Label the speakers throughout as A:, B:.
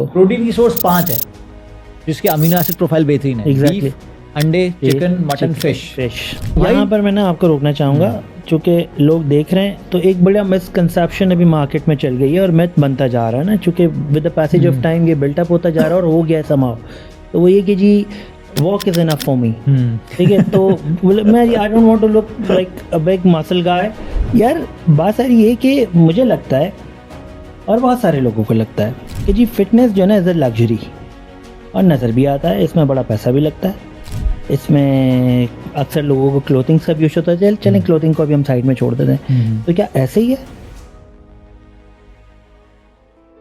A: Protein की source 5 है जिसके अमीनो एसिड प्रोफाइल बेहतरीन है।
B: Exactly.
A: बीफ, अंडे, चिकन, मटन, फिश।
B: यहाँ पर मैं ना आपको रोकना चाहूँगा, चूँकि लोग देख रहे हैं तो एक बड़ा मिसकंसेप्शन अभी मार्केट में चल गई है और मिथ बनता जा रहा है ना, चूँकि with the passage of time ये बिल्टअप होता जा रहा है और हो गया है समाव। तो वो ये कि जी walk is enough for me, ठीक है। तो मैं I don't want to look like a big muscle guy. यार बात सारी ये कि मुझे लगता है और बहुत सारे लोगों को लगता है कि जी फिटनेस जो है ना इज़ अ लग्जरी, और नज़र भी आता है, इसमें बड़ा पैसा भी लगता है। इसमें अक्सर लोगों को क्लोथिंग्स का भी यूज होता है। चलें क्लोथिंग को अभी हम साइड में छोड़ देते हैं। तो क्या ऐसे ही है?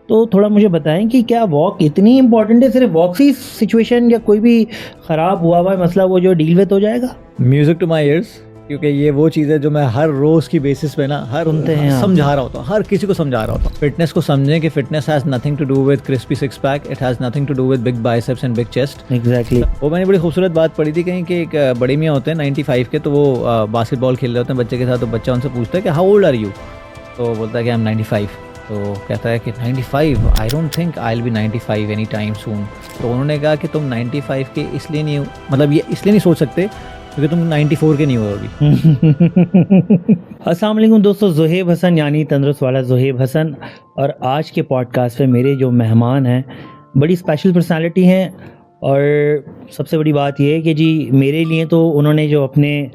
B: तो थोड़ा मुझे बताएं कि क्या वॉक इतनी इंपॉर्टेंट है? सिर्फ वॉक से सिचुएशन या कोई भी ख़राब हुआ हुआ मसला वो जो डील विद हो जाएगा?
A: म्यूजिक टू माई ईयर्स, क्योंकि ये वो चीज़ है जो मैं हर रोज़ की बेसिस पे ना समझा रहा होता हूँ, हर किसी को समझा रहा होता हूँ। फिटनेस को समझें कि fitness has nothing to do with crispy six pack, it has nothing to do with big biceps and big chest.
B: Exactly.
A: वो मैंने बड़ी खूबसूरत बात पढ़ी थी कहीं कि एक बड़े मियाँ होते हैं 95 के, तो वो बास्केटबॉल खेल रहे होते हैं बच्चे के साथ। तो बच्चा उनसे पूछता है कि हाउ ओल्ड आर यू? तो बोलता है कि आई एम 95। तो कहता है कि 95, I don't think I will be 95 any time soon. तो उन्होंने कहा कि तुम 95 के इसलिए नहीं, मतलब ये इसलिए नहीं सोच सकते क्योंकि तुम 94 के नहीं हो अभी।
B: अस्सलाम वालेकुम दोस्तों, ज़ुहैब हसन यानी तंदुरुस्त वाला ज़ुहैब हसन, और आज के पॉडकास्ट पे मेरे जो मेहमान हैं बड़ी स्पेशल पर्सनालिटी हैं। और सबसे बड़ी बात यह है कि जी मेरे लिए तो उन्होंने जो अपने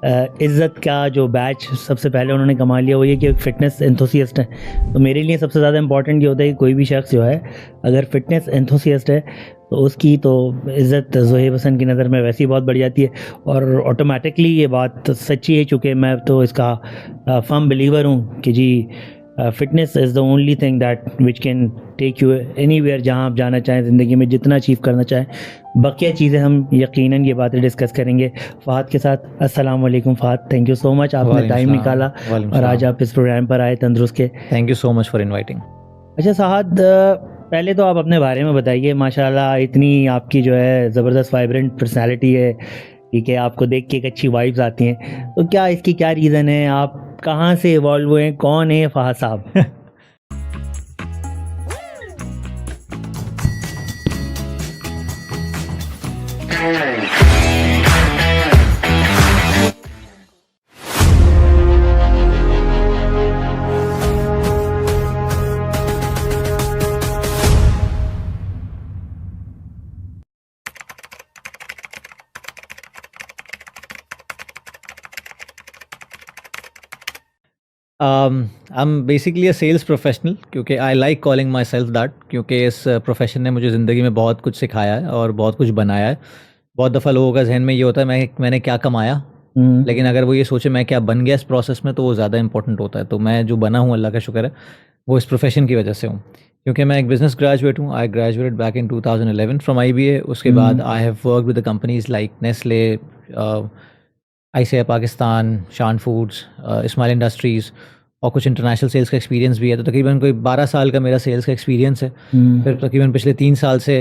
B: इज़्ज़त का जो बैच सबसे पहले उन्होंने कमा लिया वो ये कि फ़िटनेस एंथुसियस्ट है। तो मेरे लिए सबसे ज़्यादा इंपॉर्टेंट ये होता है कि कोई भी शख्स जो है अगर फ़िटनेस एंथुसियस्ट है तो उसकी तो इज़्ज़त ज़ुहैब हसन की नज़र में वैसे ही बहुत बढ़ जाती है। और ऑटोमेटिकली ये बात सच्ची है, चूँकि मैं तो इसका फर्म बिलीवर हूँ कि जी fitness is the only thing that which can take you anywhere, जहाँ आप जाना चाहें ज़िंदगी में, जितना अचीव करना चाहें। बकिया चीज़ें हम यकीनन ये बातें डिस्कस करेंगे फ़हद के साथ। अस्सलाम वालेकुम Fahd, thank you so much, आपने टाइम निकाला और आज आप इस प्रोग्राम पर आए तंदुरुस्त के।
A: Thank you so much for inviting.
B: अच्छा फ़हद, पहले तो आप अपने बारे में बताइए। माशाल्लाह इतनी आपकी जो है ज़बरदस्त वाइब्रेंट पर्सनैलिटी है, ठीक है, आपको देख के एक अच्छी वाइब्स आती हैं। तो क्या इसकी क्या रीज़न है? आप कहाँ से इवॉल्व हुए हैं? कौन है फ़हद साहब?
A: I'm basically a sales professional, क्योंकि I like calling myself that, क्योंकि इस प्रोफेशन ने मुझे ज़िंदगी में बहुत कुछ सिखाया है और बहुत कुछ बनाया है। बहुत दफ़ा लोगों का जहन में ये होता है मैंने क्या कमाया, लेकिन अगर वो ये सोचे मैं क्या बन गया इस प्रोसेस में, तो वो ज़्यादा इंपॉर्टेंट होता है। तो मैं जो बना हूँ अल्लाह का शुक्र है वो इस प्रोफेशन की वजह से हूँ, क्योंकि मैं एक बिज़नेस ग्रेजुएट हूँ। I graduated back in 2011 from IBA। उसके बाद I have work with the companies like Nestle, ICA Pakistan, शान फूड्स, इस्माइल इंडस्ट्रीज़, और कुछ इंटरनेशनल सेल्स का एक्सपीरियंस भी है। तो तकरीबन कोई 12 साल का मेरा सेल्स का एक्सपीरियंस है। फिर तकरीबन पिछले 3 साल से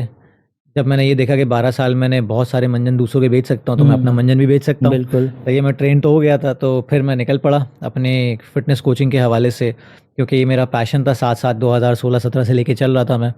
A: जब मैंने ये देखा कि 12 साल मैंने बहुत सारे मंजन दूसरों के बेच सकता हूँ, तो मैं अपना मंजन भी बेच सकता हूँ।
B: बिल्कुल।
A: तो ये मैं ट्रेन तो हो गया था, तो फिर मैं निकल पड़ा अपने फिटनेस कोचिंग के हवाले से, क्योंकि ये मेरा पैशन था। 2016-17 से लेके चल रहा था मैं।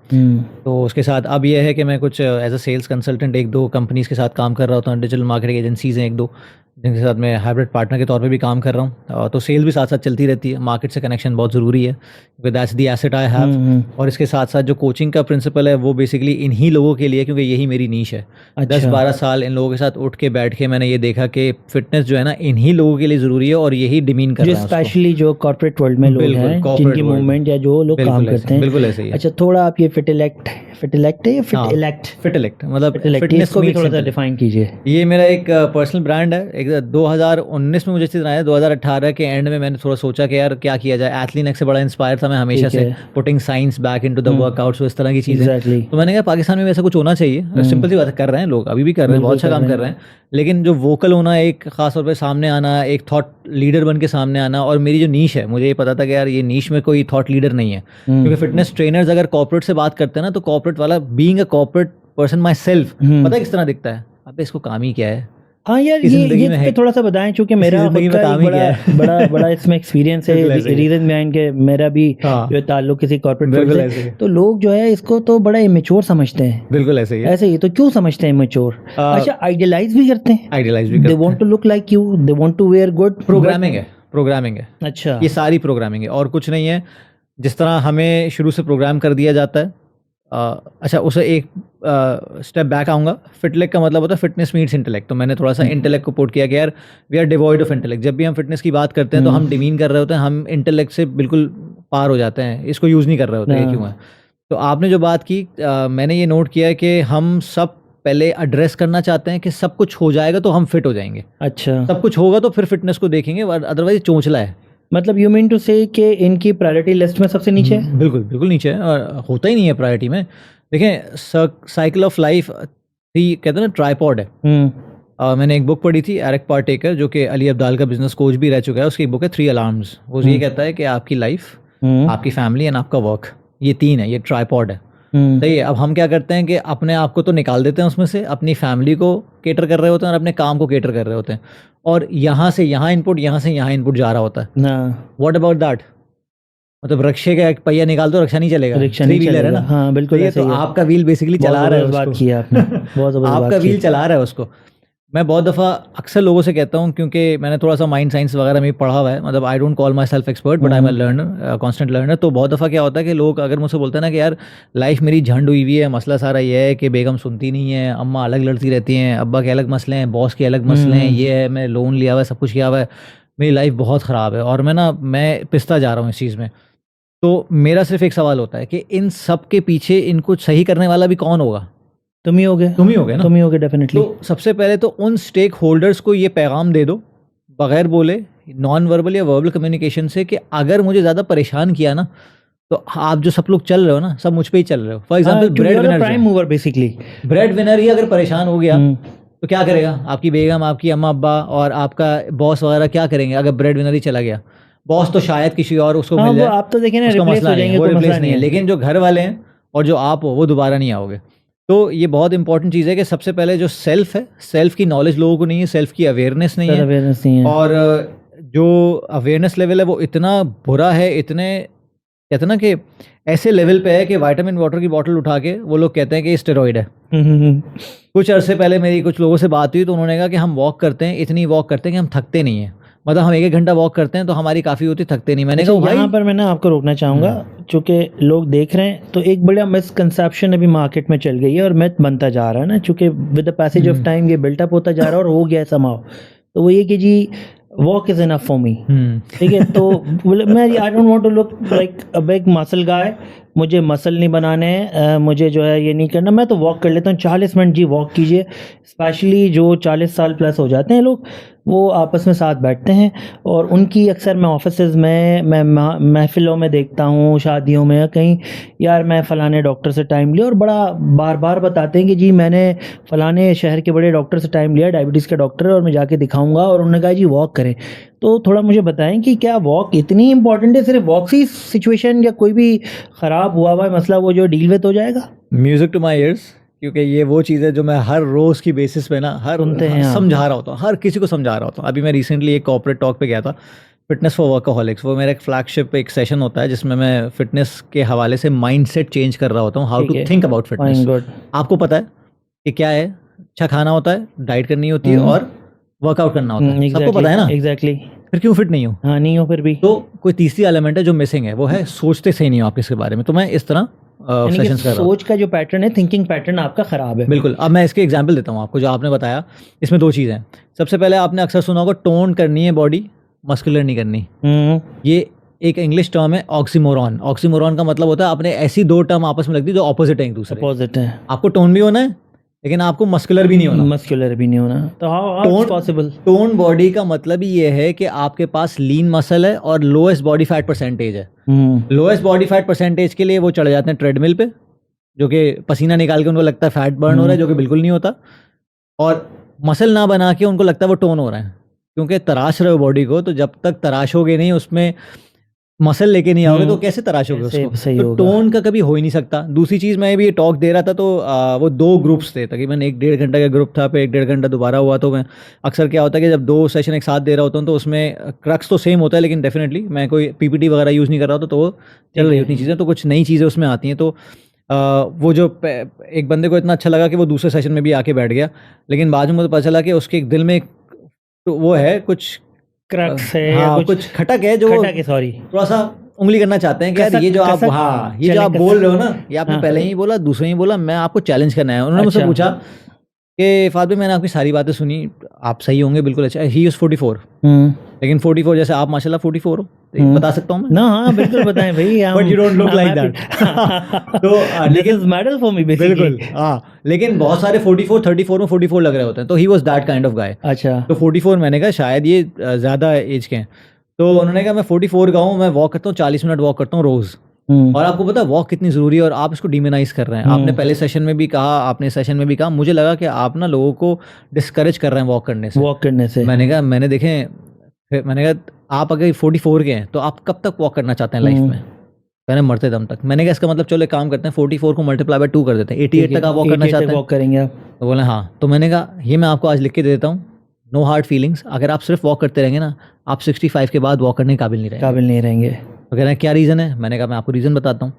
A: तो उसके साथ अब ये है कि मैं कुछ as a sales consultant 1-2 companies के साथ काम कर रहा होता हूँ। डिजिटल मार्केटिंग एजेंसीज़ हैं 1-2 जिनके साथ मैं हाइब्रिड पार्टनर के तौर पे भी काम कर रहा हूँ। तो सेल भी साथ साथ चलती रहती है। मार्केट से कनेक्शन बहुत ज़रूरी है, क्योंकि that's the asset I have. और इसके साथ साथ जो कोचिंग का प्रिंसिपल है वो बेसिकली इन्हीं लोगों के लिए, क्योंकि यही मेरी नीश है। 10-12 साल इन लोगों के साथ उठ के बैठ के मैंने ये देखा कि फिटनेस जो है ना इन्हीं लोगों के लिए ज़रूरी है, और यही डिमीन कर रहा है
B: स्पेशली जो कॉर्पोरेट वर्ल्ड में लोग हैं, जिनकी मूवमेंट या जो लोग काम करते हैं।
A: बिल्कुल ऐसे ही।
B: अच्छा, थोड़ा आप ये फिट इलेक्ट है या फिट इलेक्ट
A: मतलब
B: फिटनेस को भी थोड़ा सा डिफाइन कीजिए।
A: ये मेरा एक पर्सनल ब्रांड है। एक 2019 में मुझे इस तरह आया, 2018 के एंड में मैंने थोड़ा सोचा कि यार क्या किया जाए। एथलीनेक्स से बड़ा इंस्पायर था मैं हमेशा से, putting science back into the workouts, इस तरह की चीज़ें। तो मैंने कहा पाकिस्तान में वैसा कुछ होना चाहिए। सिंपल सी बात कर रहे हैं लोग, अभी भी कर रहे हैं, बहुत अच्छा काम कर रहे हैं, लेकिन जो वोकल होना, एक खास तौर पे सामने आना, एक थॉट लीडर बन के सामने आना। और मेरी जो नीश है, मुझे ये पता था कि यार ये नीश में कोई थॉट लीडर नहीं है, क्योंकि फिटनेस ट्रेनर्स अगर कॉर्पोरेट से बात करते हैं ना, तो कॉर्पोरेट वाला being a corporate person my self पता है किस तरह दिखता है। अब इसको काम ही क्या है,
B: हाँ यार,
A: इस
B: ये
A: जिंदगी में
B: इस
A: है।
B: पे थोड़ा सा बताएं, क्योंकि मेरा
A: जिंदगी
B: खुद
A: में
B: का
A: काम
B: एक
A: ही क्या है?
B: बड़ा बड़ा इसमें एक्सपीरियंस है,
A: बिल्कुल ऐसे ही है।
B: रीजन बिहाइंड के मेरा भी
A: हाँ,
B: जो ताल्लुक किसी कॉर्पोरेट फील्ड
A: बिल्कुल ऐसे ही
B: से,
A: है।
B: तो लोग जो है इसको तो बड़ा इमेच्योर समझते हैं।
A: बिल्कुल ऐसे ही है।
B: ऐसे ही तो क्यों समझते हैं इमेच्योर? अच्छा, आइडियलाइज भी करते हैं,
A: आइडियलाइज भी
B: दे
A: करते
B: वांट
A: हैं।
B: To look like you, they want to wear good.
A: Programming है, प्रोग्रामिंग है,
B: अच्छा।
A: ये सारी प्रोग्रामिंग है और कुछ नहीं है। जिस तरह हमें शुरू से प्रोग्राम कर दिया जाता है। अच्छा, उसे एक स्टेप बैक आऊँगा। फिटलेक का मतलब होता है फिटनेस मीट्स इंटेलेक्ट। तो मैंने थोड़ा सा इंटेलेक्ट को पुट किया कि यार we are devoid of intellect. जब भी हम फिटनेस की बात करते हैं तो हम डिमीन कर रहे होते हैं, हम इंटेलेक्ट से बिल्कुल पार हो जाते हैं, इसको यूज़ नहीं कर रहे होते। ये क्यों है? तो आपने जो बात की, मैंने ये नोट किया है कि हम सब पहले एड्रेस करना चाहते हैं कि सब कुछ हो जाएगा तो हम फिट हो जाएंगे।
B: अच्छा,
A: सब कुछ होगा तो फिर फिटनेस को देखेंगे, अदरवाइज चोंचला है।
B: मतलब यू मीन टू से कि इनकी प्रायोरिटी लिस्ट में सबसे नीचे है?
A: बिल्कुल बिल्कुल नीचे है, और होता ही नहीं है प्रायोरिटी में। देखें, साइकिल ऑफ लाइफ थ्री कहते हैं ना, ट्राइपॉड है। मैंने एक बुक पढ़ी थी, एरिक पार्टेकर, जो कि अली अब्दाल का बिजनेस कोच भी रह चुका है। उसकी एक बुक है 3 अलार्म्स। वो ये कहता है कि आपकी लाइफ, आपकी फैमिली एंड आपका वर्क, ये 3 है, ये ट्राइपॉड है। सही है। अब हम क्या करते हैं कि अपने आप को तो निकाल देते हैं उसमें से, अपनी फैमिली को केटर कर रहे होते हैं और अपने काम को केटर कर रहे होते हैं, और यहाँ से यहाँ इनपुट, यहाँ से यहाँ इनपुट जा रहा होता है।
B: ना,
A: व्हाट अबाउट दैट? मतलब रक्शे का एक पहिया निकाल दो, रक्षा नहीं चलेगा।
B: रिक्शा
A: 3
B: नहीं
A: व्हीलर है
B: चलेगा।
A: ना।
B: हाँ बिल्कुल
A: तो ये
B: ऐसे
A: तो
B: ही है।
A: आपका व्हील बेसिकली
B: बहुत
A: चला रहा है
B: जबरदस्त
A: उसको।
B: बात की है आपने, बहुत जबरदस्त
A: आपका
B: बात की।
A: व्हील चला रहा है उसको। मैं बहुत दफ़ा अक्सर लोगों से कहता हूँ, क्योंकि मैंने थोड़ा सा माइंड साइंस वगैरह में पढ़ा हुआ है। मतलब I don't call my self expert, but I am a learner, constant learner. तो बहुत दफ़ा क्या होता है कि लोग अगर मुझसे बोलते हैं ना कि यार लाइफ मेरी झंड हुई हुई है, मसला सारा ये है कि बेगम सुनती नहीं है, अम्मा अलग लड़ती रहती हैं, अब्बा के अलग मसले हैं, बॉस के अलग मसले हैं, ये है, मैं लोन लिया हुआ है, सब कुछ किया हुआ है, मेरी लाइफ बहुत ख़राब है और मैं पिसता जा रहा हूँ इस चीज़ में। तो मेरा सिर्फ एक सवाल होता है कि इन सब के पीछे इनको सही करने वाला भी कौन होगा?
B: तुम ही होगे,
A: तुम ही होगे ना।
B: तुम ही होगे डेफिनेटली।
A: तो सबसे पहले तो उन स्टेक होल्डर्स को ये पैगाम दे दो, बगैर बोले, नॉन वर्बल या वर्बल कम्युनिकेशन से, कि अगर मुझे ज़्यादा परेशान किया ना, तो आप जो सब लोग चल रहे हो ना, सब मुझ पे ही चल रहे हो। For example breadwinner,
B: prime mover basically.
A: Breadwinner ही अगर परेशान हो गया तो क्या करेगा? आपकी बेगम, आपकी अम्मा अब्बा और आपका बॉस वगैरह क्या करेंगे अगर ब्रेड विनर ही चला गया? बॉस तो शायद किसी और उसको
B: हाँ,
A: मिल
B: वो
A: जाए,
B: आप तो देखें ना,
A: उसका
B: रिप्लेस
A: मसला
B: हो
A: नहीं है,
B: जाएंगे,
A: वो
B: कोई
A: रिप्लेस
B: मसला
A: नहीं है।
B: नहीं है।
A: लेकिन जो घर वाले हैं और जो आप हो, वो दोबारा नहीं आओगे। तो ये बहुत इंपॉर्टेंट चीज़ है कि सबसे पहले जो सेल्फ है, सेल्फ की नॉलेज लोगों को नहीं है, सेल्फ की अवेयरनेस नहीं है।
B: अवेयरनेस नहीं है।
A: और जो अवेयरनेस लेवल है वो इतना बुरा है, इतने कहते हैं ना कि ऐसे लेवल पे है कि विटामिन वाटर की बोतल उठा के वो लोग कहते हैं कि ये स्टेरॉइड है। कुछ अरसे पहले मेरी कुछ लोगों से बात हुई तो उन्होंने कहा कि हम वॉक करते हैं, इतनी वॉक करते हैं कि हम थकते नहीं हैं। मतलब हम 1-1 घंटा वॉक करते हैं तो हमारी काफ़ी होती, थकते नहीं। मैंने कहा
B: अच्छा,
A: भाई,
B: यहाँ पर मैं ना आपको रोकना चाहूँगा, चूँकि लोग देख रहे हैं, तो एक बड़ा मिसकंसेप्शन अभी मार्केट में चल गई है और मिथ बनता जा रहा है ना, चूँकि with the passage of time ये बिल्टअप होता जा रहा है और हो गया है समाव। तो वो ये कि जी walk is enough for me, ठीक है। तो मैं I don't want to look like a big muscle guy, मुझे मसल नहीं बनाने हैं, मुझे जो है ये नहीं करना, मैं तो वॉक कर लेता हूँ 40 मिनट। जी वॉक कीजिए, स्पेशली जो 40 साल प्लस हो जाते हैं लोग, वो आपस में साथ बैठते हैं और उनकी अक्सर मैं ऑफिसेज़ में, मैं महफ़िलों में देखता हूँ, शादियों में कहीं, यार मैं फ़लाने डॉक्टर से टाइम लिया, और बड़ा बार बार बताते हैं कि जी मैंने फ़लाने शहर के बड़े डॉक्टर से टाइम लिया, डायबिटीज़ के डॉक्टर, और मैं जाके दिखाऊंगा, और उन्होंने कहा जी वॉक करें। तो थोड़ा मुझे बताएं कि क्या वॉक इतनी इंपॉर्टेंट है? सिर्फ वॉक से सिचुएशन या कोई भी ख़राब हुआ हुआ मसला वो जो डील विद हो जाएगा?
A: म्यूजिक टू माई ईयर्स, क्योंकि ये वो चीज़ है जो मैं हर रोज़ की बेसिस पे ना
B: सुनते हैं आप।
A: समझा रहा होता हूँ, हर किसी को समझा रहा होता हूँ। अभी मैं रिसेंटली एक कॉर्पोरेट टॉक पे गया था, फिटनेस फॉर वर्कaholics। वो मेरा एक फ्लैगशिप एक सेशन होता है जिसमें मैं फिटनेस के हवाले से माइंडसेट चेंज कर रहा होता हूँ, हाउ
B: ठीक
A: टू
B: है।
A: Think about fitness.
B: गुड।
A: आपको पता है कि क्या है? अच्छा खाना होता है, डाइट करनी होती है और वर्कआउट करना होता है, सबको पता है ना।
B: एग्जैक्टली।
A: फिर क्यों फिट नहीं हो?
B: हाँ, नहीं हो फिर भी।
A: तो कोई तीसरी एलिमेंट है जो मिसिंग है, वो है सोचते सही नहीं हो आप इसके बारे में। तो मैं इस तरह
B: यानी कि
A: सेशंस कर रहा हूँ।
B: सोच का जो पैटर्न है, थिंकिंग पैटर्न आपका ख़राब है।
A: बिल्कुल। अब मैं इसके एग्जांपल देता हूँ आपको, जो आपने बताया इसमें 2 चीज़ें हैं। सबसे पहले आपने अक्सर सुना होगा, टोन करनी है बॉडी, मस्कुलर नहीं करनी। ये एक इंग्लिश टर्म है, ऑक्सीमोरॉन। ऑक्सीमोरॉन का मतलब होता है आपने ऐसी 2 टर्म आपस में लग दी जो ऑपोजिट है एक दूसरे।
B: अपोजिट है।
A: आपको टोन भी होना है लेकिन आपको मस्कुलर भी नहीं होना।
B: मस्कुलर भी नहीं होना, तो how it's possible?
A: Tone body का मतलब ही ये है कि आपके पास लीन मसल है और लोएस्ट बॉडी फैट परसेंटेज है। लोएस्ट बॉडी फैट परसेंटेज के लिए वो चढ़ जाते हैं ट्रेडमिल पे, जो कि पसीना निकाल के उनको लगता है फैट बर्न हो रहा है, जो कि बिल्कुल नहीं होता। और मसल ना बना के उनको लगता है वो टोन हो रहा है, क्योंकि तराश रहे हो बॉडी को। तो जब तक तराशोगे नहीं, उसमें मसल लेके नहीं आओगे तो कैसे तराशोगे उसको,
B: सही
A: तो
B: होगा।
A: टोन का कभी हो ही नहीं सकता। दूसरी चीज़, मैं भी ये टॉक दे रहा था तो वो 2 ग्रुप्स थे, तकरीबन 1-1.5 घंटा का ग्रुप था, फिर 1-1.5 घंटा दोबारा हुआ। तो मैं अक्सर क्या होता है कि जब 2 सेशन एक साथ दे रहा होता हूँ तो उसमें क्रक्स तो सेम होता है, लेकिन डेफिनेटली मैं कोई पीपीटी वगैरह यूज़ नहीं कर रहा होता, तो वो चल रही होती चीज़ें, तो कुछ नई चीज़ें उसमें आती हैं। तो वो जो एक बंदे को इतना अच्छा लगा कि वो दूसरे सेशन में भी आके बैठ गया, लेकिन बाद में मुझे पता चला कि उसके दिल में तो वो है कुछ
B: क्रक्स है या
A: हाँ, कुछ खटक है जो
B: खटक है, सॉरी,
A: थोड़ा सा उंगली करना चाहते हैं कि यार
B: कसक-
A: ये जो आप
B: कसक-
A: हाँ ये जो
B: चलें
A: आप
B: कसक।
A: बोल रहे हो ना, ये आपने
B: हाँ।
A: पहले ही बोला, दूसरे ही बोला, मैं आपको चैलेंज करना है। उन्होंने मुझसे
B: अच्छा।
A: पूछा कि फाद भाई मैंने आपकी सारी बातें सुनी, आप सही होंगे बिल्कुल, अच्छा ही इज 44, लेकिन 44 जैसे आप माशाल्लाह 44 हो, तो ये बता सकता हूँ मैं।
B: ना, हाँ बिल्कुल बताएं भाई।
A: But you don't look like that. तो
B: लेकिन मेडल फॉर मी बेसिकली।
A: बिल्कुल हाँ, लेकिन बहुत सारे 44 34 में 44 लग रहे होते हैं, तो he was that kind of guy.
B: अच्छा।
A: तो 44 मैंने कहा शायद ये ज़्यादा एज के हैं, तो उन्होंने कहा मैं 44 का हूँ, मैं वॉक करता हूँ 40 मिनट वॉक करता हूँ रोज़। और आपको पता है वॉक कितनी ज़रूरी है, और आप इसको डिमोनाइज कर रहे हैं। आपने पहले सेशन में भी कहा, आपने सेशन में भी कहा, मुझे लगा कि आप ना लोगों को डिस्करेज कर रहे हैं वॉक करने से।
B: वॉक करने से
A: मैंने कहा, मैंने देखें, फिर मैंने कहा आप अगर 44 के हैं तो आप कब तक वॉक करना चाहते हैं लाइफ में? मैंने मरते दम तक। मैंने कहा इसका मतलब चलो एक काम करते हैं, 44 को मल्टीप्लाई बाय 2 कर देते हैं, 88 तक आप वॉक करना चाहते हैं,
B: वॉक करेंगे आप?
A: तो बोले हाँ। तो मैंने कहा ये मैं आपको आज लिख के दे देता हूँ, नो हार्ड फीलिंग्स, अगर आप सिर्फ वॉक करते रहेंगे ना, आप 65 के बाद वॉक करने के काबिल नहीं रहेंगे।
B: काबिल नहीं रहेंगे।
A: तो कह रहे हैं क्या रीज़न है? मैंने कहा मैं आपको रीज़न बताता हूँ।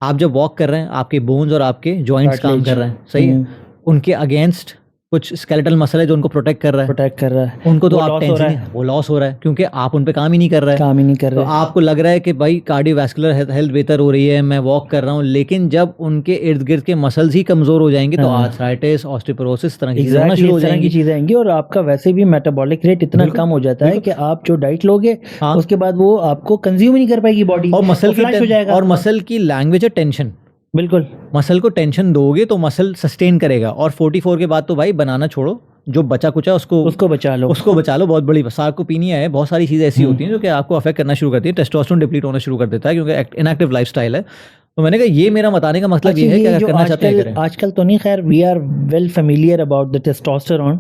A: आप जब वॉक कर रहे हैं, आपके बोन्स और आपके जॉइंट्स काम कर रहे हैं, सही है, उनके अगेंस्ट कुछ स्केलेटल मसल है जो उनको प्रोटेक्ट कर रहा है, उनको तो आप टेंशन नहीं, वो लॉस हो रहा है क्योंकि आप उन पे काम ही नहीं कर रहे। तो आपको लग रहा है कि भाई कार्डियोवैस्कुलर हेल्थ बेहतर हो रही है, मैं वॉक कर रहा हूँ, लेकिन जब उनके इर्द गिर्द के मसल्स ही कमजोर हो जाएंगे तो आर्थराइटिस, ऑस्टियोपोरोसिस तरह की चीजें होना शुरू हो जाएंगी।
B: चीजें आएंगी, और आपका वैसे भी मेटाबॉलिक रेट इतना कम हो जाता है कि आप जो डाइट लोगे उसके बाद वो आपको कंज्यूम नहीं कर पाएगी बॉडी,
A: और मसल
B: फ्लैश हो जाएगा।
A: और मसल की लैंग्वेज है टेंशन।
B: बिल्कुल,
A: मसल को टेंशन दोगे तो मसल सस्टेन करेगा, और 44 के बाद तो भाई बनाना छोड़ो, जो बचा कुचा उसको बचा लो, बहुत बड़ी सार्कोपीनिया है, बहुत सारी चीज़ें ऐसी होती हैं जो कि आपको अफेक्ट करना शुरू करती है, टेस्टोस्टेरोन डिप्लीट होना शुरू कर देता है क्योंकि इनएक्टिव लाइफस्टाइल है। तो मैंने कहा ये मेरा बताने का मतलब ये है कि अगर करना चाहते हैं करें।
B: आजकल तो नहीं, खैर we are well familiar about the testosterone,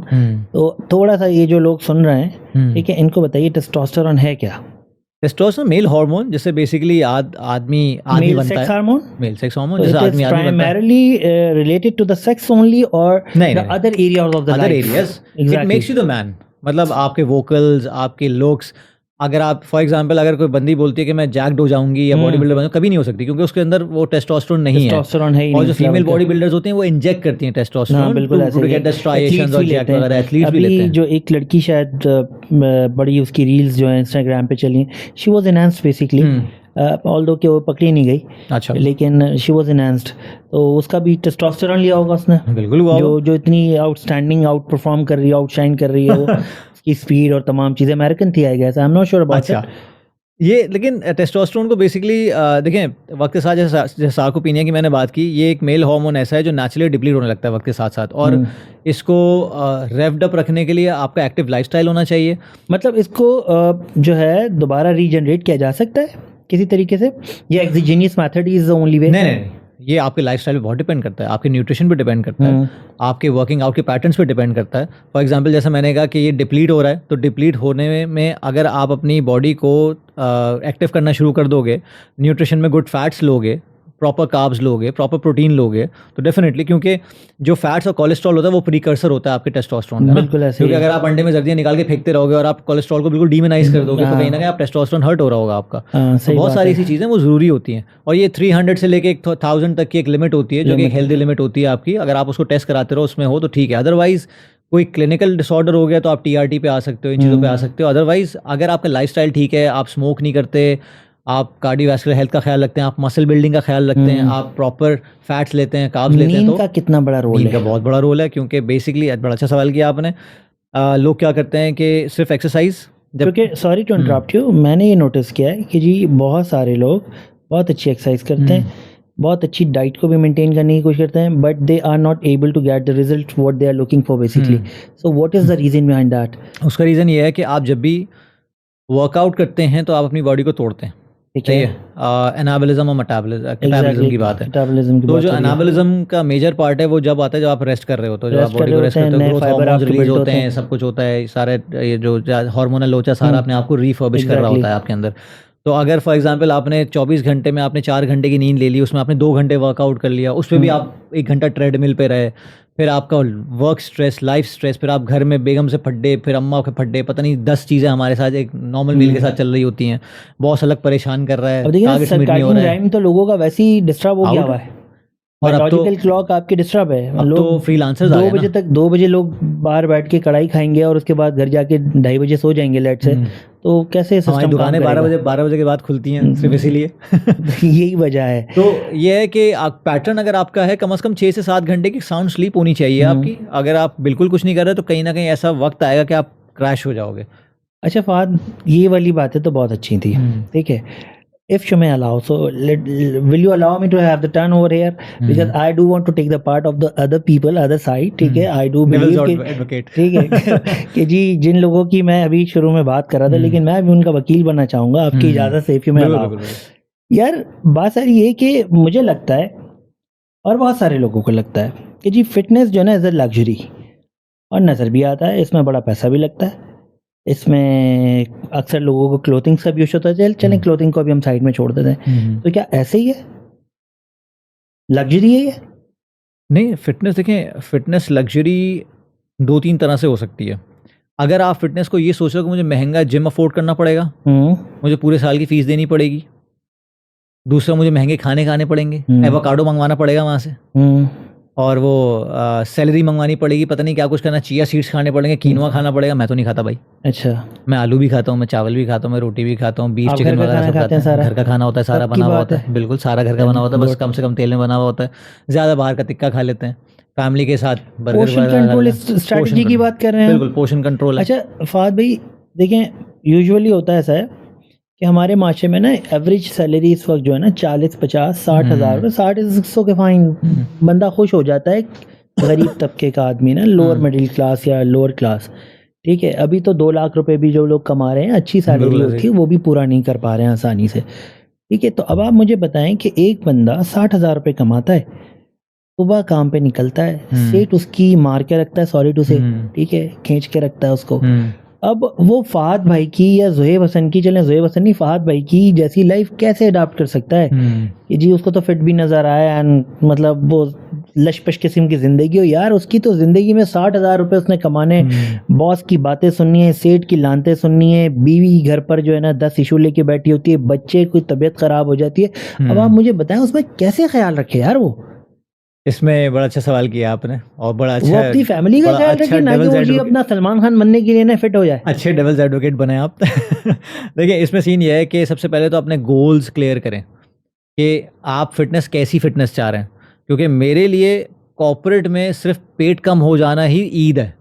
B: तो थोड़ा सा ये जो लोग सुन रहे हैं, ठीक है, इनको बताइए टेस्टोस्टेरोन है क्या?
A: टेस्टोस्टेरोन मेल हार्मोन, जिससे बेसिकली आदमी बनता है, मेल सेक्स हार्मोन, जैसे आदमी बनता है,
B: primarily related to the sex only or the other areas of the
A: other
B: life?
A: areas.
B: Exactly.
A: It makes you the man. मतलब आपके वोकल्स, आपके लुक्स, अगर आप फॉर एग्जांपल अगर कोई बंदी बोलती है कि मैं जैक्ड हो जाऊंगी या बॉडी बिल्डर बनूंगी, कभी नहीं हो सकती क्योंकि उसके अंदर वो टेस्टोस्टेरोन नहीं है। और जो फीमेल बॉडी बिल्डर्स होते हैं वो इंजेक्ट करती हैं टेस्टोस्टेरोन,
B: बिल्कुल ऐसे
A: टू गेट द स्ट्राइएशंस और जैक वगैरह, एथलीट्स भी लेते हैं।
B: जो एक लड़की शायद बड़ी उसकी रील्स जो है इंस्टाग्राम पे चली, she was enhanced basically, although कि वो पकड़ी नहीं गई, अच्छा, लेकिन शी वाज एनहांस्ड, तो उसका भी टेस्टोस्टेरोन लिया होगा उसने।
A: बिल्कुल हुआ,
B: जो इतनी आउटस्टैंडिंग आउट परफॉर्म कर रही है, आउटशाइन कर रही है, उसकी स्पीड और तमाम चीजें अमेरिकन थी I guess, I am not sure about it.
A: ये लेकिन टेस्टोस्टेरोन को बेसिकली देखें वक्त के साथ, जैसे सार्कोपीनिया की मैंने बात की, ये एक मेल हार्मोन ऐसा है जो नेचुरली डिप्लीट होने लगता है वक्त के साथ साथ, और इसको रेव्ड अप रखने के लिए आपका एक्टिव लाइफस्टाइल होना चाहिए।
B: मतलब इसको जो है दोबारा रीजनरेट किया जा सकता है किसी तरीके से, ये exogenous method is the only way?
A: नहीं, ये आपके लाइफस्टाइल पे बहुत डिपेंड करता है, आपके न्यूट्रिशन पे डिपेंड करता है, आपके वर्किंग आउट के पैटर्न्स पे डिपेंड करता है। फॉर एग्जांपल जैसे मैंने कहा कि ये डिप्लीट हो रहा है, तो डिप्लीट होने में अगर आप अपनी बॉडी को एक्टिव करना शुरू कर दोगे, न्यूट्रिशन में गुड फैट्स लोगे, प्रॉपर कार्ब्स लोगे, प्रॉपर प्रोटीन लोगे, तो डेफिनेटली, क्योंकि जो फैट्स और कोलेस्ट्रॉल होता है वो प्रीकर्सर होता है आपके टेस्टोस्टेरोन का।
B: बिल्कुल ऐसे,
A: क्योंकि अगर आप अंडे में जर्दियाँ निकाल के फेंकते रहोगे और आप कोलेस्ट्रॉल को बिल्कुल डिमोनाइज कर दोगे, तो कहीं ना कहीं आप टेस्टोस्टेरोन हर्ट हो रहा होगा आपका। तो बहुत सारी ऐसी चीज़ें वो ज़रूरी होती हैं, और ये 300 से लेके 1000 तक की एक लिमिट होती है जो कि एक हेल्दी लिमिट होती है आपकी। अगर आप उसको टेस्ट कराते रहो उसमें हो तो ठीक है, अदरवाइज कोई क्लिनिकल डिसऑर्डर हो गया तो आप टीआरटी पे आ सकते हो, इन चीज़ों पे आ सकते हो। अदरवाइज अगर आपका लाइफस्टाइल ठीक है, आप स्मोक नहीं करते, आप कार्डियोवैस्कुलर हेल्थ का ख्याल रखते हैं, आप मसल बिल्डिंग का ख्याल रखते हैं, आप प्रॉपर फैट्स लेते हैं, कार्ब्स लेते हैं, तो
B: नींद का कितना बड़ा रोल है?
A: नींद का बहुत बड़ा रोल है, क्योंकि बेसिकली बड़ा अच्छा सवाल किया आपने। लोग क्या करते हैं कि सिर्फ एक्सरसाइज,
B: क्योंकि सॉरी टू इंटरप्ट यू, मैंने ये नोटिस किया है कि जी बहुत सारे लोग बहुत अच्छी एक्सरसाइज करते हैं, बहुत अच्छी डाइट को भी मेंटेन करने की कोशिश करते हैं, but they are not able to get the result what they are looking for basically. So what is the reason behind that?
A: उसका रीज़न ये है कि आप जब भी वर्कआउट करते हैं तो आप अपनी बॉडी को तोड़ते हैं, ठीक है, एनाबोलिज्म और मेटाबॉलिज्म की बात है। तो जो एनाबोलिज्म का मेजर पार्ट है वो जब आता है जब आप रेस्ट कर रहे हो, तो जब आप बॉडी को रेस्ट करते हो, ग्रोथ हार्मोन्स रिलीज होते हैं, सब कुछ होता है, सारे ये जो हार्मोनल लोचा सारा अपने आप को रिफर्बिश कर रहा होता है आपके अंदर। तो अगर फॉर एग्जांपल आपने 24 घंटे में आपने 4 घंटे की नींद ले ली, उसमें आपने 2 घंटे वर्कआउट कर लिया, उस पे भी आप 1 घंटा ट्रेडमिल पे रहे, फिर आपका वर्क स्ट्रेस, लाइफ स्ट्रेस, फिर आप घर में बेगम से फड्डे, फिर अम्मा के फड्डे, पता नहीं 10 चीज़ें हमारे साथ एक नॉर्मल मील के साथ चल रही होती हैं। बॉस अलग परेशान कर रहा है,
B: अब देखिए
A: टारगेट्स मीट नहीं हो रहा है,
B: टाइम तो लोगों का वैसे ही डिस्टर्ब हो गया हुआ है,
A: और अब तो
B: बायोलॉजिकल क्लॉक आपकी डिस्टर्ब है।
A: अब तो फ्रीलांसर्स आ
B: 2
A: गए
B: बजे
A: ना।
B: तक 2 बजे लोग बाहर बैठ के कढ़ाई खाएंगे और उसके बाद घर जाके 2:30 बजे सो जाएंगे लेट से, तो कैसे
A: हमारी
B: सिस्टम
A: दुकानें 12 बजे के बाद खुलती हैं सिर्फ इसीलिए।
B: यही वजह है।
A: तो ये है कि पैटर्न अगर आपका है, कम से कम 6 से 7 घंटे की साउंड स्लीप होनी चाहिए आपकी। अगर आप बिल्कुल कुछ नहीं कर रहे तो कहीं ना कहीं ऐसा वक्त आएगा कि आप क्रैश हो जाओगे।
B: अच्छा फहद, ये वाली बातें तो बहुत अच्छी थी, ठीक है। If you may allow, so will you allow me to have the turn over here, because I do want to take the part of the other people, other side, ठीक है। I do believe कि ठीक है कि जी जिन लोगों की मैं अभी शुरू में बात कर रहा था, लेकिन मैं भी उनका वकील बनना चाहूँगा आपकी इजाज़त से, if you may allow। यार बात सारी ये कि मुझे लगता है और बहुत सारे लोगों को लगता है कि जी फिटनेस जो है ना एज ए लग्जरी, और नज़र भी आता है, इसमें बड़ा पैसा भी लगता है, इसमें अक्सर लोगों को क्लोथिंग्स का भी यूज होता है। चलें क्लोथिंग को भी हम साइड में छोड़ देते हैं, तो क्या ऐसे ही है, लग्जरी है ये?
A: नहीं, फिटनेस देखें, फिटनेस लग्जरी 2-3 तरह से हो सकती है। अगर आप फिटनेस को ये सोच रहे हो कि मुझे महंगा जिम अफोर्ड करना पड़ेगा, मुझे पूरे साल की फीस देनी पड़ेगी, दूसरा मुझे महंगे खाने खाने पड़ेंगे, एवोकाडो मंगवाना पड़ेगा वहाँ से, और वो सैलरी मंगवानी पड़ेगी, पता नहीं क्या कुछ करना, चिया सीड्स खाने पड़ेंगे, कीनवा खाना पड़ेगा। मैं तो नहीं खाता भाई।
B: अच्छा,
A: मैं आलू भी खाता हूँ, मैं चावल भी खाता हूँ, मैं रोटी भी खाता हूँ, बीफ
B: आप
A: चिकन
B: घर का
A: वगैरह
B: खाना
A: सब
B: खाते हैं
A: खाते हैं।
B: सारा?
A: घर का खाना होता है, सारा
B: सबकी
A: बना हुआ
B: बात
A: होता है, बिल्कुल सारा घर का बना होता है, बस कम से कम तेल में बना हुआ होता है। ज़्यादा बाहर का तिक्का खा लेते हैं फैमिली के साथ, बर्गर
B: पोर्शन
A: वगैरह खा
B: कंट्रोल
A: लेते हैं।
B: स्ट्रैटेजी की बात कर रहे हैं?
A: बिल्कुल पोर्शन कंट्रोल है।
B: अच्छा फहद भाई, देखें यूजुअली होता है ऐसा है कि हमारे माशरे में ना एवरेज सैलरी इस वक्त जो है ना 40, 50, 60 हज़ार रुपये, 60-100 के फाइन बंदा खुश हो जाता है। गरीब तबके का आदमी ना, लोअर मिडिल क्लास या लोअर क्लास, ठीक है। अभी तो 2 लाख रुपए भी जो लोग कमा रहे हैं, अच्छी सैलरी होती है, वो भी पूरा नहीं कर पा रहे हैं आसानी से, ठीक है। तो अब आप मुझे बताएं कि एक बंदा 60,000 रुपये कमाता है, सुबह काम पे निकलता है, सेठ उसकी मार के रखता है, सॉरी टू से, ठीक है, खींच के रखता है उसको। अब वो फहद भाई की या ज़ुहैब हसन की, चलें ज़ुहैब हसन नहीं, फहद भाई की जैसी लाइफ कैसे अडाप्ट कर सकता है कि जी उसको तो फिट भी नज़र आया, एंड मतलब वो लशपश किस्म की ज़िंदगी हो। यार उसकी तो ज़िंदगी में 60,000 रुपये उसने कमाने, बॉस की बातें सुननी है, सेठ की लानतें सुननी है, बीवी घर पर जो है ना 10 इशू लेके बैठी होती है, बच्चे की तबीयत ख़राब हो जाती है। अब आप मुझे बताएं उसमें कैसे ख्याल रखे यार वो?
A: इसमें बड़ा अच्छा सवाल किया आपने, और बड़ा अच्छा,
B: वो अपनी फैमिली का ख्याल रखे, ना कि वो जी अपना सलमान खान बनने के लिए ना फिट हो जाए।
A: अच्छे डेविल्स एडवोकेट बने आप। देखिए इसमें सीन ये है कि सबसे पहले तो अपने गोल्स क्लियर करें कि आप फिटनेस कैसी फिटनेस चाह रहे हैं, क्योंकि मेरे लिए कॉर्पोरेट में सिर्फ पेट कम हो जाना ही ईद है,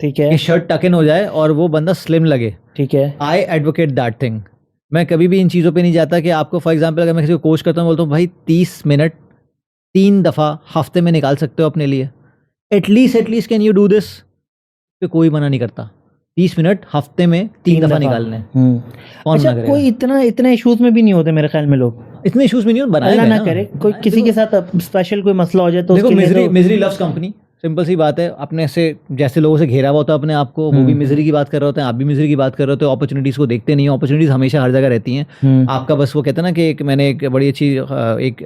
B: ठीक है,
A: कि शर्ट टक इन हो जाए और वो बंदा स्लिम लगे,
B: ठीक है।
A: आई एडवोकेट दैट थिंग। मैं कभी भी इन चीज़ों पे नहीं जाता कि आपको, फॉर एग्जांपल अगर मैं किसी को कोच करता हूँ, बोलता हूँ भाई 30 मिनट 3 दफ़ा हफ्ते में निकाल सकते हो अपने लिए, at least can you do this? पे कोई मना नहीं करता, 30 मिनट हफ्ते में 3 दफ़ा निकालने। कौन
B: अच्छा,
A: मना करेगा?
B: कोई इतना इश्यूज में भी नहीं होते मेरे ख्याल में लोग,
A: इतने इश्यूज में नहीं होते, बनाए
B: अल्लाह
A: गए
B: ना
A: ना।
B: करे कोई किसी के साथ स्पेशल कोई मसला हो जाए तो
A: देखो
B: उसके लिए तो
A: मिजरी लव्स कंपनी, सिंपल सी बात है। अपने से जैसे लोगों से घेरा हुआ होता है अपने आप को, वो भी मिजरी की बात कर रहे होते हैं, आप भी मिजरी की बात कर रहे होते हो। अपॉर्चुनिटीज़ को देखते नहीं हो, अपॉर्चुनिटीज़ हमेशा हर जगह रहती हैं। आपका बस वो कहते हैं ना कि मैंने एक बड़ी अच्छी एक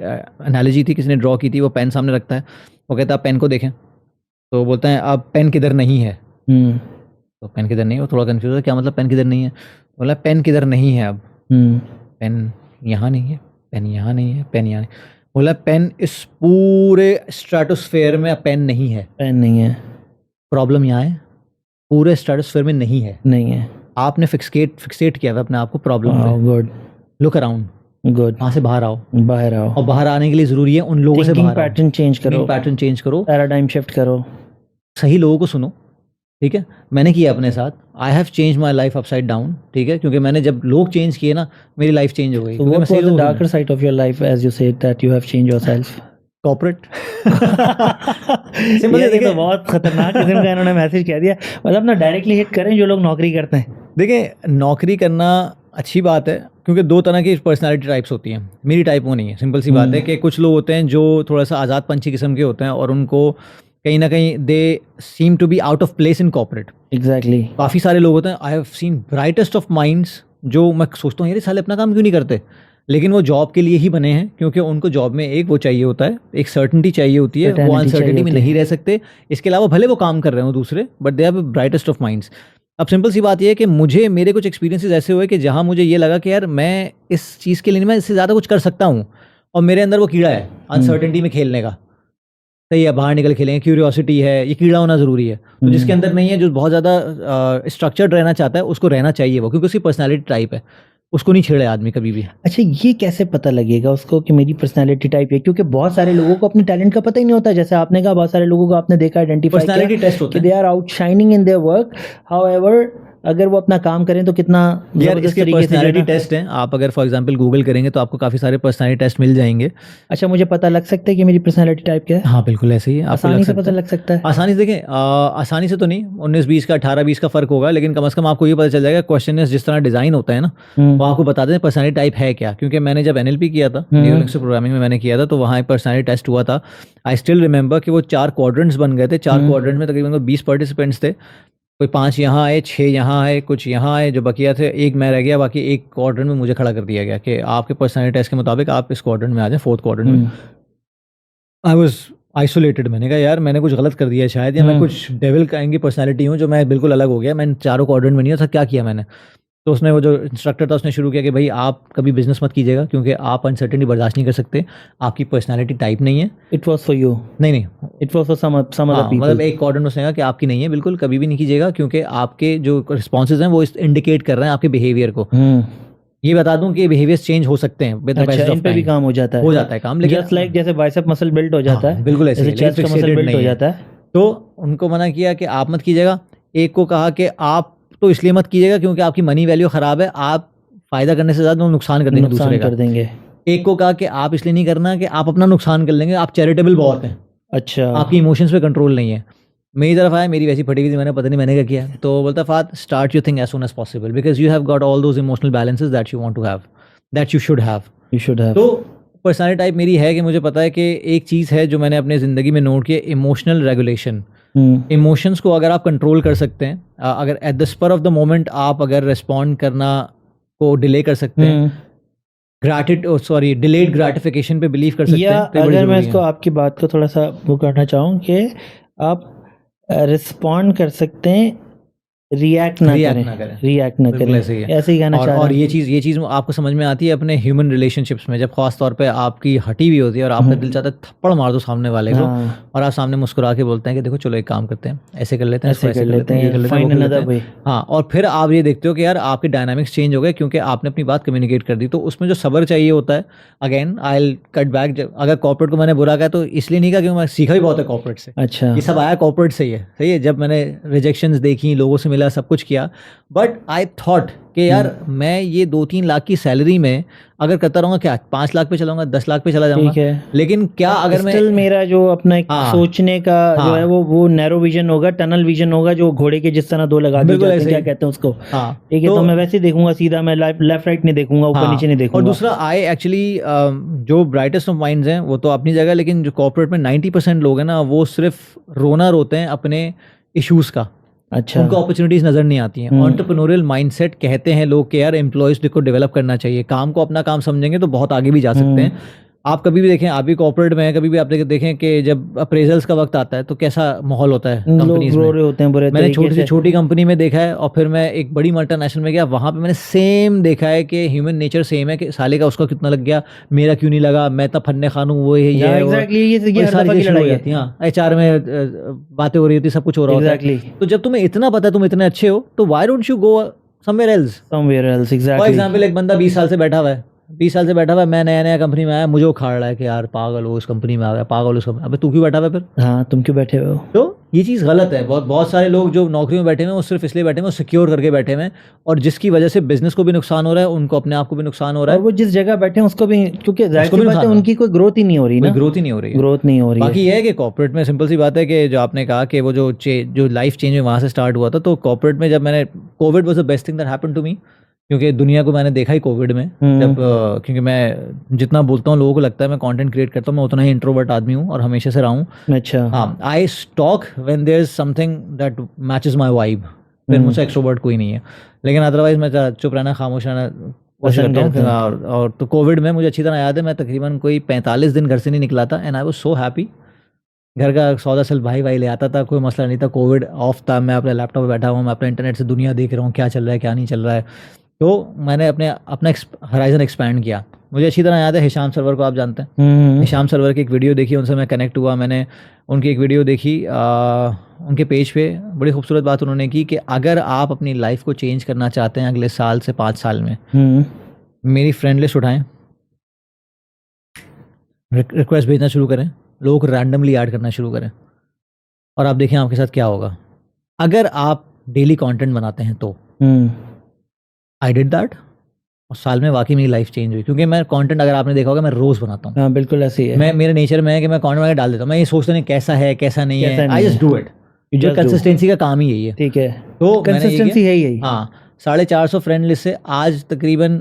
A: एनालॉजी थी, किसी ने ड्रॉ की थी, वो पेन सामने रखता है, वो कहता है आप पेन को देखें, तो बोलता है अब पेन किधर नहीं है, तो पेन किधर नहीं है, वो थोड़ा कन्फ्यूज है, क्या मतलब पेन किधर नहीं है? बोला पेन किधर नहीं है, अब पेन यहाँ नहीं है, पेन यहाँ नहीं है, पेन यहाँ नहीं। बोला पेन इस पूरे स्ट्रेटोस्फेयर में पेन नहीं है,
B: पेन नहीं है,
A: प्रॉब्लम यहाँ है, पूरे स्ट्रेटोस्फेयर में नहीं है,
B: नहीं है,
A: आपने फिक्सेट किया हुआ अपने आप को प्रॉब्लम पे।
B: गुड,
A: लुक अराउंड,
B: गुड,
A: वहाँ से बाहर आओ,
B: बाहर आओ,
A: और बाहर आने के लिए ज़रूरी है उन लोगों से बाहर
B: पैटर्न चेंज करो,
A: पैटर्न चेंज करो,
B: पैराडाइम शिफ्ट करो,
A: सही लोगों को सुनो, ठीक है। मैंने किया अपने साथ, I have change my life upside down, ठीक है, क्योंकि मैंने जब लोग चेंज किए ना, मेरी लाइफ चेंज हो गई।
B: So what was the darker side of your life as you said that you have changed yourself?
A: Corporate.
B: ये तो बहुत खतरनाक किस्म का इन्होंने मैसेज कह दिया, मतलब ना डायरेक्टली हिट करें जो लोग नौकरी करते हैं।
A: देखिए नौकरी करना अच्छी बात है, क्योंकि 2 तरह की पर्सनालिटी टाइप्स होती हैं, मेरी टाइप वो नहीं है। सिंपल सी बात है कि कुछ लोग होते हैं जो थोड़ा सा आज़ाद पंछी किस्म के होते हैं, और उनको कहीं ना कहीं they seem to be out of place in corporate.
B: Exactly.
A: काफ़ी सारे लोग होते हैं, I have seen brightest of minds जो मैं सोचता हूँ यार ये साले अपना काम क्यों नहीं करते, लेकिन वो जॉब के लिए ही बने हैं, क्योंकि उनको जॉब में एक वो चाहिए होता है, एक सर्टेनिटी चाहिए होती है, वो
B: Certainty
A: अनसर्टेनिटी
B: चाहिए
A: में
B: होती
A: नहीं रह सकते। इसके अलावा भले वो काम कर रहे हो दूसरे, but they are brightest of minds. अब सिंपल सी बात ये है कि मेरे कुछ एक्सपीरियंसेस ऐसे हुए कि जहाँ मुझे ये लगा कि यार मैं इस चीज़ के लिए मैं इससे ज़्यादा कुछ कर सकता हूँ, और मेरे अंदर वो कीड़ा है अनसर्टेनिटी में खेलने का। सही है, बाहर निकल खेलेंगे, क्यूरियोसिटी है, ये कीड़ा होना ज़रूरी है। तो जिसके अंदर नहीं है, जो बहुत ज़्यादा स्ट्रक्चर्ड रहना चाहता है, उसको रहना चाहिए वो, क्योंकि उसकी पर्सनैलिटी टाइप है, उसको नहीं छेड़े आदमी कभी भी।
B: अच्छा, ये कैसे पता लगेगा उसको कि मेरी पर्सनालिटी टाइप है? क्योंकि बहुत सारे लोगों को अपने टैलेंट का पता ही नहीं होता, जैसे आपने कहा बहुत सारे लोगों को आपने देखा, आइडेंटिफाई
A: पर्सनैलिटी टेस्ट होता
B: कि
A: है
B: they are outshining in their work, however अगर वो अपना काम करें तो कितना
A: यार।
B: जबरदस्त
A: इसके
B: तरीके से जो है
A: पर्सनैलिटी
B: ना।
A: टेस्ट हैं, आप अगर फॉर एग्जांपल गूगल करेंगे तो आपको काफ़ी सारे पर्सनैलिटी टेस्ट मिल जाएंगे।
B: अच्छा, मुझे पता लग सकता है कि मेरी पर्सनालिटी टाइप क्या है?
A: हाँ बिल्कुल ऐसे ही आपको
B: आसानी
A: लग
B: से
A: सकता
B: पता
A: है।
B: लग सकता है?
A: आसानी से देखें, आसानी से तो नहीं, 19-20 का 18-20 का फ़र्क होगा, लेकिन कम से कम आपको ये पता चल जाएगा क्वेश्चन जिस तरह डिज़ाइन होता है ना, वो आपको बता दें पर्सनैलिटी टाइप है क्या। क्योंकि मैंने जब NLP किया था, न्यूरो लिंग्विस्टिक प्रोग्रामिंग में मैंने किया था, तो वहाँ एक पर्सनैलिटी टेस्ट हुआ था। आई स्टिल रिमेंबर कि वो 4 क्वाड्रेंट्स बन गए थे। 4 क्वाड्रेंट में तकरीबन 20 पार्टिसिपेंट्स थे, कोई 5 यहाँ आए, 6 यहाँ आए, कुछ यहाँ आए, जो बकिया थे एक मैं रह गया, बाकी एक क्वाड्रेंट में मुझे खड़ा कर दिया गया कि आपके पर्सनैलिटी टेस्ट के मुताबिक आप इस क्वाड्रेंट में आ जाए, 4th क्वाड्रेंट में। I was isolated. मैंने कहा यार मैंने कुछ गलत कर दिया है शायद, या मैं कुछ डेविल काइंड की पर्सनैलिटी हूँ जो मैं बिल्कुल अलग हो गया, मैं चारों क्वाड्रेंट में नहीं था, क्या किया मैंने। तो उसने, वो जो इंस्ट्रक्टर था, उसने शुरू किया कि भाई आप कभी बिजनेस मत कीजिएगा, क्योंकि आप अनसर्टेनिटी बर्दाश्त नहीं कर सकते, आपकी पर्सनैलिटी टाइप नहीं है।
B: It was for you?
A: नहीं,
B: it was for some other
A: हाँ,
B: पीपल?
A: मतलब एक क्वाड्रेंट उसने कहा कि आपकी नहीं है, बिल्कुल कभी भी नहीं कीजिएगा, क्योंकि आपके जो रिस्पॉन्सेज हैं वो इंडिकेट कर रहे हैं आपके बिहेवियर को। ये बता दूं कि बिहेवियर्स चेंज हो सकते हैं विद द
B: अच्छा,
A: पैसेज
B: इन
A: ऑफ
B: पे भी
A: टाइम।
B: काम हो जाता है?
A: हो जाता है काम, लेकिन
B: जस्ट लाइक जैसे बाइसेप मसल बिल्ड हो जाता है,
A: बिल्कुल ऐसे ही,
B: जैसे चेस्ट का मसल
A: fixated
B: बिल्ड
A: नहीं
B: हो
A: है।
B: जाता है।
A: तो उनको मना किया कि आप मत कीजिएगा। एक को कहा कि आप तो इसलिए मत कीजिएगा क्योंकि आपकी मनी वैल्यू खराब है, आप फायदा करने से ज़्यादा नुकसान कर देंगे दूसरे
B: नुकसान
A: का।
B: कर देंगे।
A: एक को कहा कि आप इसलिए नहीं करना कि आप अपना नुकसान कर लेंगे, आप चैरिटेबल बहुत हैं,
B: अच्छा,
A: आपकी इमोशंस पे कंट्रोल नहीं है। मेरी तरफ आया, मेरी वैसी फटी हुई थी, मैंने पता नहीं मैंने क्या किया, तो बोलता फाद start your thing as soon as possible, because you have got all those emotional balances that you want to have, that you should have.
B: You should have.
A: तो पर्सनैलिटी टाइप मेरी है कि मुझे पता है कि एक चीज़ है जो मैंने अपनी ज़िंदगी में नोट किया, इमोशनल रेगुलेशन। इमोशंस को अगर आप कंट्रोल कर सकते हैं, अगर at the spur of the moment आप अगर रिस्पॉन्ड करना को डिले कर सकते हैं, डिलेड ग्रेटिफिकेशन पे बिलीव कर सकते
B: या
A: हैं, तो ये बड़ी
B: अगर मैं
A: ज़रूरी
B: इसको
A: है।
B: आपकी बात को थोड़ा सा वो करना चाहूँ कि आप रिस्पॉन्ड कर सकते हैं, रिएक्ट ना करें। रिएक्ट ना
A: बिल्कुल
B: करें,
A: ऐसे ही है।
B: ऐसे ही कहना चाह
A: और
B: रहे
A: ये चीज़ आपको समझ में आती है अपने ह्यूमन रिलेशनशिप्स में, जब खास तौर पे आपकी हटी हुई होती है और आपका दिल चाहता है थप्पड़ मार दो सामने वाले को, और आप सामने मुस्कुरा के बोलते हैं कि देखो चलो एक काम करते हैं, ऐसे कर लेते हैं,
B: ऐसे कर लेते
A: ये
B: हैं,
A: कर लेते हैं,
B: फाइंड
A: वो कर
B: अनदर
A: लेते हैं।
B: वे।
A: हाँ, और फिर आप ये देखते हो कि यार आपके डायनामिक्स चेंज हो गए, क्योंकि आपने अपनी बात कम्युनिकेट कर दी। तो उसमें जो सब्र चाहिए होता है, again I will cut back, अगर कॉर्पोरेट को मैंने बुरा कहा तो इसलिए नहीं कहा क्योंकि मैं सीखा भी बहुत है कॉर्पोरेट से।
B: अच्छा,
A: ये सब आया कॉर्पोरेट से ही है, सही है। जब मैंने रिजेक्शंस देखी, लोगों से मिला, सब कुछ किया, बट आई थॉट कि यार मैं ये 2-3 लाख की सैलरी में अगर करता रहूँगा, क्या 5 लाख पे चलाऊंगा, 10 लाख पे चला जाऊंगा,
B: ठीक है।
A: लेकिन क्या अगर मैं
B: स्टिल मेरा जो अपना एक
A: हाँ,
B: सोचने का जो है वो नैरो विजन होगा, टनल विजन होगा, जो घोड़े के जिस तरह 2 लगा दिए
A: बिल्कुल
B: जाते हैं,
A: ऐसे
B: क्या
A: ही।
B: कहते हैं उसको?
A: हाँ,
B: ठीक है, तो मैं वैसे ही देखूंगा सीधा, मैं लेफ्ट राइट नहीं देखूंगा, ऊपर नीचे नहीं
A: और
B: देखूंगा।
A: दूसरा आई एक्चुअली जो ब्राइटेस्ट ऑफ माइंड्स हैं वो तो अपनी जगह, लेकिन जो कॉर्पोरेट में 90% लोग हैं ना, वो सिर्फ रोना रोते हैं अपने इश्यूज का।
B: अच्छा,
A: उनको अपॉर्चुनिटीज नजर नहीं आती हैं। एंटरप्रेन्योरियल माइंडसेट कहते हैं लोग कि यार एम्प्लॉयज को डेवलप करना चाहिए, काम को अपना काम समझेंगे तो बहुत आगे भी जा सकते हैं। आप कभी भी देखें, आप भी कॉर्पोरेट में हैं, कभी भी आप देखें कि जब अप्रेजल्स का वक्त आता है तो कैसा माहौल होता है कंपनीज
B: लोग रो
A: में।
B: रहे होते हैं बुरे
A: मैंने
B: तरीके से।
A: छोटी कंपनी में देखा है, और फिर मैं एक बड़ी मल्टीनेशनल में गया, वहाँ पे मैंने सेम देखा है कि ह्यूमन नेचर सेम है, कि साले का उसका कितना लग गया, मेरा क्यों नहीं लगा, मैं तब फन्ने खानू, वो है ये है,
B: एग्जैक्टली, ये
A: और
B: हर
A: सारी
B: दफा की
A: चीज़ें शुरू हो
B: लड़ाई है।
A: जाती हैं। हाँ, HR में बातें हो रही होती, सब कुछ हो रहा होता है।
B: एग्जैक्टली,
A: तो जब तुम्हें इतना पता है, तुम इतने अच्छे हो, तो why don't you go somewhere else?
B: Somewhere else,
A: for
B: exactly.
A: Example, एक बंदा 20 साल से बैठा हुआ है, 20 साल से बैठा हुआ है, मैं नया कंपनी में आया, मुझे उखाड़ रहा है कि यार पागल हो, इस कंपनी में आ गया, पागल हो उस कंपनी। अबे तू क्यों बैठा हुआ है फिर?
B: हाँ, तुम क्यों बैठे हो?
A: तो ये चीज़ गलत है। बहुत सारे लोग जो नौकरी में बैठे हुए हैं वो सिर्फ इसलिए बैठे हुए हैं, सिक्योर करके बैठे हुए हैं, और जिसकी वजह से बिजनेस को भी नुकसान हो रहा है, उनको अपने आप को भी नुकसान हो रहा
B: और
A: है,
B: वो जिस जगह बैठे हैं उसको भी, क्योंकि जाहिर सी बात है उनकी कोई ग्रोथ ही नहीं हो रही ना,
A: ग्रोथ ही नहीं हो रही है।
B: ग्रोथ नहीं हो रही है।
A: बाकी ये है कि कॉर्पोरेट में सिंपल सी बात है कि जो आपने कहा कि वो जो लाइफ चेंज है वहाँ से स्टार्ट हुआ था। तो कॉर्पोरेट में जब मैंने, Covid was the best thing that happened to me, क्योंकि दुनिया को मैंने देखा ही कोविड में। जब क्योंकि मैं जितना बोलता हूँ लोगों को लगता है मैं कंटेंट क्रिएट करता हूँ, मैं उतना ही इंट्रोवर्ट आदमी हूँ और हमेशा से रहा हूँ।
B: अच्छा,
A: हाँ, I talk when there is something that matches my vibe. फिर मुझसे एक्सट्रोवर्ट कोई नहीं है, लेकिन अदरवाइज मैं चुप रहना, खामोश रहना कोशिश
B: पसंद
A: करता हूँ।
B: करते हैं।
A: और तो कोविड में मुझे अच्छी तरह याद है, मैं तकरीबन कोई 45 दिन घर से नहीं निकला था, and I was so happy. घर का सौदा सिर्फ भाई ले आता था, कोई मसला नहीं था, कोविड ऑफ था, मैं अपने लैपटॉप पे बैठा हूँ, मैं अपने इंटरनेट से दुनिया देख रहा हूँ, क्या चल रहा है क्या नहीं चल रहा है। तो मैंने अपना हराइजन एक्सपैंड किया। मुझे अच्छी तरह याद है, हिशाम सरवर को आप जानते हैं, हिशाम सरवर की एक वीडियो देखी, उनसे मैं कनेक्ट हुआ, मैंने उनकी एक वीडियो देखी, उनके पेज पे बड़ी खूबसूरत बात उन्होंने की कि अगर आप अपनी लाइफ को चेंज करना चाहते हैं अगले साल से 5 साल में, मेरी फ्रेंड लिस्ट उठाएं, रिक्वेस्ट भेजना शुरू करें, लोगों को रैंडमली ऐड करना शुरू करें, और आप देखें आपके साथ क्या होगा। अगर आप डेली कंटेंट बनाते हैं तो आई डिड दैट, और साल में वाकई मेरी लाइफ चेंज हुई, क्योंकि मैं कंटेंट, अगर आपने देखा होगा, मैं रोज़ बनाता हूँ।
B: हाँ बिल्कुल ऐसे ही है।
A: मैं, मेरे नेचर में है कि मैं कंटेंट बना के डाल देता हूँ, मैं ये सोचता नहीं कैसा है कैसा नहीं है, आई जस्ट डू इट। जो कंसिस्टेंसी का काम ही यही है।
B: ठीक है,
A: तो
B: कंसिस्टेंसी है यही।
A: हाँ, 450 फ्रेंड लिस्ट से आज तकरीबन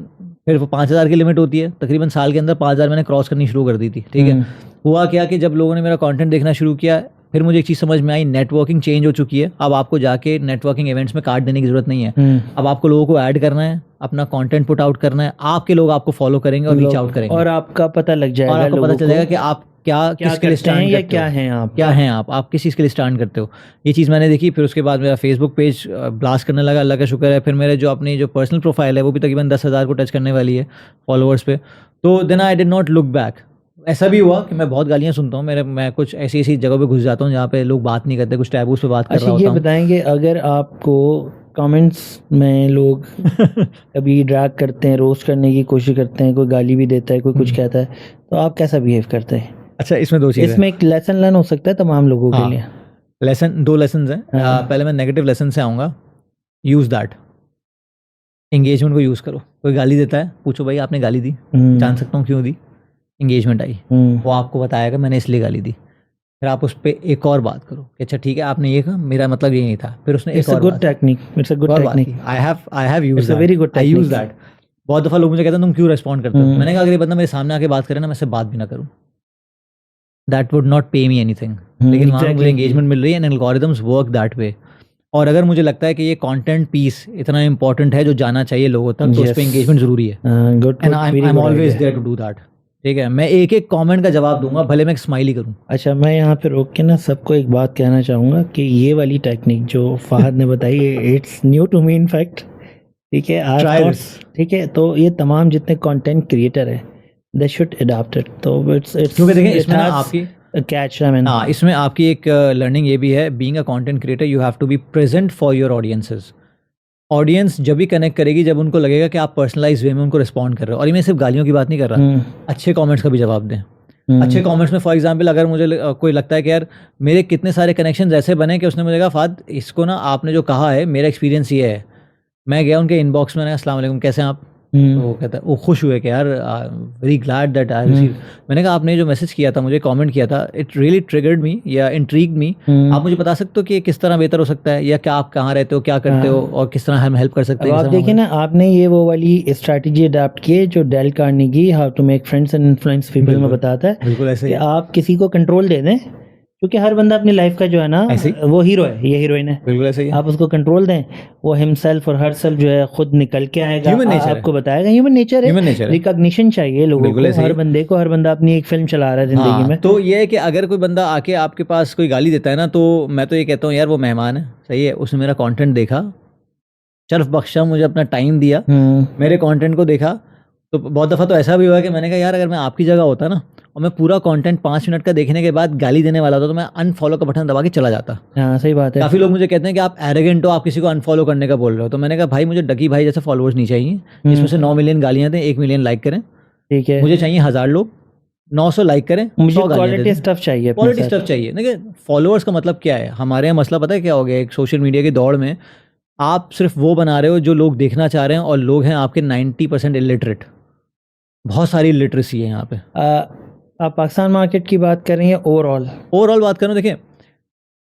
A: फिर 5000 की लिमिट होती है, तकरीबन साल के अंदर 5000 मैंने क्रॉस करनी शुरू कर दी थी। ठीक है, हुआ क्या कि जब लोगों ने मेरा कंटेंट देखना शुरू किया, फिर मुझे एक चीज़ समझ में आई, नेटवर्किंग चेंज हो चुकी है। अब आपको जाके नेटवर्किंग इवेंट्स में कार्ड देने की जरूरत नहीं है, अब आपको लोगों को ऐड करना है, अपना कंटेंट पुट आउट करना है, आपके लोग आपको फॉलो करेंगे और रीच आउट करेंगे,
B: और आपका पता लग जाएगा,
A: और आपको पता चल जाएगा कि आप क्या किसके लिए स्टैंड करते हो, क्या हैं आप किस चीज़ के लिए स्टैंड करते हो। ये चीज़ मैंने देखी। फिर उसके बाद मेरा फेसबुक पेज ब्लास्ट करने लगा, अल्लाह का शुक्र है। फिर मेरे जो अपनी जो पर्सनल प्रोफाइल है वो भी तकरीबन 10,000 को टच करने वाली है फॉलोअर्स पे। तो then I did not look back. ऐसा भी हुआ कि मैं बहुत गालियाँ सुनता हूँ, मैं कुछ ऐसी जगह पे घुस जाता हूँ जहाँ पे लोग बात नहीं करते, कुछ टैबूज पे बात कर रहा होता हूँ।
B: ये बताएंगे, अगर आपको कमेंट्स में लोग कभी ड्रैग करते हैं, रोस्ट करने की कोशिश करते हैं, कोई गाली भी देता है, कोई कुछ कहता है, तो आप कैसा बिहेव करते हैं?
A: अच्छा, इसमें 2 चीज़ें,
B: इसमें एक लेसन लर्न हो सकता है तमाम लोगों के लिए।
A: लेसन 2 लेसन हैं। पहले मैं नेगेटिव लेसन से आऊँगा। यूज़ दैट, एंगेजमेंट को यूज़ करो। कोई गाली देता है, पूछो भाई आपने गाली दी, जान सकता हूँ क्यों दी, एंगेजमेंट आई, वो आपको बताएगा मैंने इसलिए गाली दी। फिर आप उस पर एक और बात करो कि अच्छा ठीक है आपने ये कहा, मेरा मतलब ये नहीं था। फिर उसने एक और
B: good technique, it's a good technique,
A: I have used that,
B: very good,
A: I use that. बहुत दफ़ा लोग मुझे कहते हैं तुम क्यों रेस्पॉन्ड करते हो, मैंने कहा अगर ये बंदा मेरे सामने आके बात करे ना, मैं इससे बात भी ना करूँ, दैट वुड नॉट पे मी एनीथिंग, लेकिन वहाँ मुझे एंगेजमेंट मिल रही है, and algorithms work that way. और अगर मुझे लगता है कि ये कंटेंट पीस इतना इंपॉर्टेंट है जो जाना चाहिए लोगों तक, तो उस पर एंगेजमेंट जरूरी है, and I am always there to do that. ठीक है, मैं एक एक कमेंट का जवाब दूंगा, भले मैं एक स्माइली करूं।
B: अच्छा, मैं यहाँ पे रोक के ना सबको एक बात कहना चाहूँगा कि ये वाली टेक्निक जो फहद ने बताई, it's new to me in fact. ठीक है, आज ठीक है, तो ये तमाम जितने कंटेंट क्रिएटर है दे शुड अडॉप्ट इट। तो इट्स
A: क्योंकि देखें इसमें आपकी
B: कैच, आई मीन
A: हाँ, इसमें आपकी एक लर्निंग ये भी है, being a content creator you have to be present for your audiences. Audience जब भी कनेक्ट करेगी जब उनको लगेगा कि आप पर्सनलाइज वे में उनको रिस्पॉन्ड कर रहे हो। और ये मैं सिर्फ गालियों की बात नहीं कर रहा, अच्छे कमेंट्स का भी जवाब दें। अच्छे कमेंट्स में फॉर एग्जांपल अगर मुझे कोई लगता है कि यार मेरे कितने सारे कनेक्शन ऐसे बने कि उसने मुझे कहा फाद इसको ना आपने जो कहा है मेरा एक्सपीरियंस ये है, मैं गया उनके इनबॉक्स में, अस्सलाम वालेकुम कैसे हैं आप, तो वो कहता है, वो खुश हुए कि यार very glad that I receive. मैंने कहा आपने जो मैसेज किया था, मुझे कमेंट किया था, इट रियली ट्रिगर्ड मी या इंट्रीग्ड मी। आप मुझे बता सकते हो कि किस तरह बेहतर हो सकता है, या क्या आप कहाँ रहते हो, क्या करते हो, और किस तरह हम हेल्प कर सकते हैं।
B: आप देखिए ना, आपने ये वो वाली स्ट्रैटेजी अडॉप्ट की है जो Dale Carnegie how to make friends and influence people में बताता है।
A: बिल्कुल ऐसे ही,
B: आप किसी को कंट्रोल दे दें, क्योंकि हर बंदा अपनी लाइफ का जो है ना वो हीरो है, ये हीरोइन है,
A: बिल्कुल ऐसे ही।
B: आप उसको कंट्रोल दें, वो हिमसेल्फ और हर सेल्फ जो है खुद निकल के आएगा, आपको बताएगा। ह्यूमन नेचर है, रिकॉग्निशन चाहिए लोगों को, हर बंदे को, हर बंदा अपनी एक फिल्म चला रहा है जिंदगी में।
A: तो ये है कि अगर कोई बंदा आके आपके पास कोई गाली देता है ना, तो मैं तो ये कहता हूँ यार वो मेहमान है, सही है, उसने मेरा कंटेंट देखा, शर्फ बख्शा, मुझे अपना टाइम दिया, मेरे कंटेंट को देखा। तो बहुत दफ़ा तो ऐसा भी हुआ कि मैंने कहा यार अगर मैं आपकी जगह होता ना और मैं पूरा कंटेंट 5 मिनट का देखने के बाद गाली देने वाला था, तो मैं अनफॉलो का बटन दबा के चला जाता।
B: हाँ सही बात है।
A: काफ़ी लोग मुझे कहते हैं कि आप एरोगेंट हो, आप किसी को अनफॉलो करने का बोल रहे हो। तो मैंने कहा भाई मुझे डकी भाई जैसे फॉलोअर्स नहीं चाहिए, जिसमें से 9 मिलियन गालियाँ दें, 1 मिलियन लाइक करें।
B: ठीक है,
A: मुझे चाहिए 1000 लोग, 900 लाइक करें,
B: मुझे क्वालिटी स्टफ चाहिए,
A: क्वालिटी स्टफ चाहिए। देखिए फॉलोअर्स का मतलब क्या है, हमारे यहाँ मसला पता है क्या हो गया, एक सोशल मीडिया की दौड़ में आप सिर्फ वो बना रहे हो जो लोग देखना चाह रहे हैं, और लोग हैं आपके 90% इलिटरेट। बहुत सारी लिटरेसी है यहाँ पे।
B: आप पाकिस्तान मार्केट की बात कर रही हैं, ओवरऑल बात करो।
A: देखिए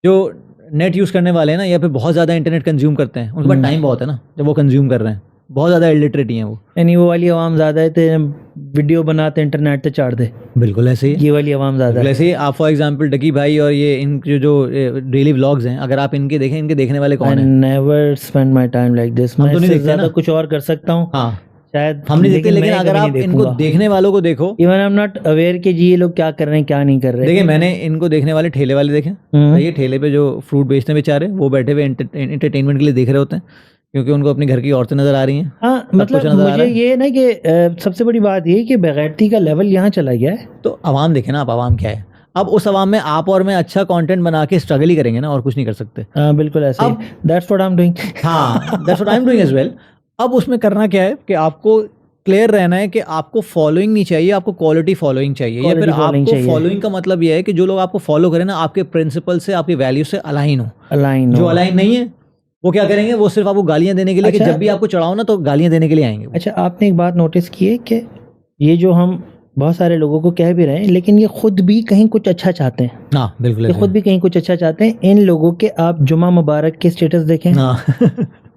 A: जो नेट यूज़ करने वाले हैं ना, या फिर बहुत ज़्यादा इंटरनेट कंज्यूम करते हैं, उनके पास टाइम बहुत है ना जब वो कंज्यूम कर रहे हैं। बहुत ज़्यादा इलिटरेट ही हैं वो।
B: यानी वो वाली आवाम ज़्यादा है तो वीडियो बनाते इंटरनेट पे चाड़ दे,
A: बिल्कुल ऐसे ही,
B: ये वाली आवाम ज़्यादा है।
A: ऐसे ही। आप फॉर एग्जांपल डकी भाई और ये इन जो डेली व्लॉग्स हैं, अगर आप इनके देखें, इनके देखने वाले कौन
B: I
A: हैं?
B: never spend my time like this।
A: हम
B: मैं
A: तो नहीं
B: इससे
A: देखते
B: ज़्यादा
A: ना।
B: कुछ और कर सकता हूँ
A: हाँ,
B: शायद,
A: हम नहीं देखते, लेकिन
B: मैं
A: अगर
B: कभी
A: आप
B: नहीं
A: इनको
B: देखूंगा।
A: देखने वालों को देखो,
B: even I am not aware कि जी ये लोग क्या कर रहे हैं क्या नहीं कर रहे।
A: देखिए मैंने इनको देखने वाले ठेले वाले देखे, ये ठेले पे जो फ्रूट बेचते हैं बेचारे, वो बैठे हुए एंटरटेनमेंट के लिए देख रहे होते हैं, क्योंकि उनको अपनी घर की औरतें नजर आ रही हैं।
B: हाँ,
A: सब कुछ
B: मतलब
A: नजर आ रहा
B: मुझे
A: है।
B: ये ना कि सबसे बड़ी बात ये कि बेगैरती का लेवल यहाँ चला गया है।
A: तो आवाम देखे ना, आप आवाम क्या है। अब उस आवाम में आप और मैं अच्छा कंटेंट बना के स्ट्रगल ही करेंगे ना, और कुछ नहीं कर सकते।
B: बिल्कुल ऐसे।
A: अब-
B: that's what I am doing.
A: हाँ, that's what I am doing as well. अब उसमें करना क्या है कि आपको क्लियर रहना है कि आपको फॉलोइंग नहीं चाहिए, आपको क्वालिटी फॉलोइंग चाहिए। या फिर
B: Quality following
A: आपको
B: चाहिए।
A: फॉलोइंग का मतलब यह है कि जो लोग आपको फॉलो करें ना, आपके प्रिंसिपल से, आपकी वैल्यू से अलाइन हो।
B: अलाइन
A: जो अलाइन नहीं है वो क्या करेंगे, वो सिर्फ आपको गालियां देने के लिए, कि
B: अच्छा।
A: जब भी आपको चढ़ाओ ना तो गालियां देने के लिए आएंगे वो।
B: अच्छा, आपने एक बात नोटिस की है कि ये जो हम बहुत सारे लोगों को कह भी रहे हैं, लेकिन ये खुद भी कहीं कुछ अच्छा चाहते हैं।
A: हाँ बिल्कुल
B: ये
A: ऐसे
B: खुद भी कहीं कुछ अच्छा चाहते हैं। इन लोगों के आप जुमा मुबारक के स्टेटस देखें,
A: हाँ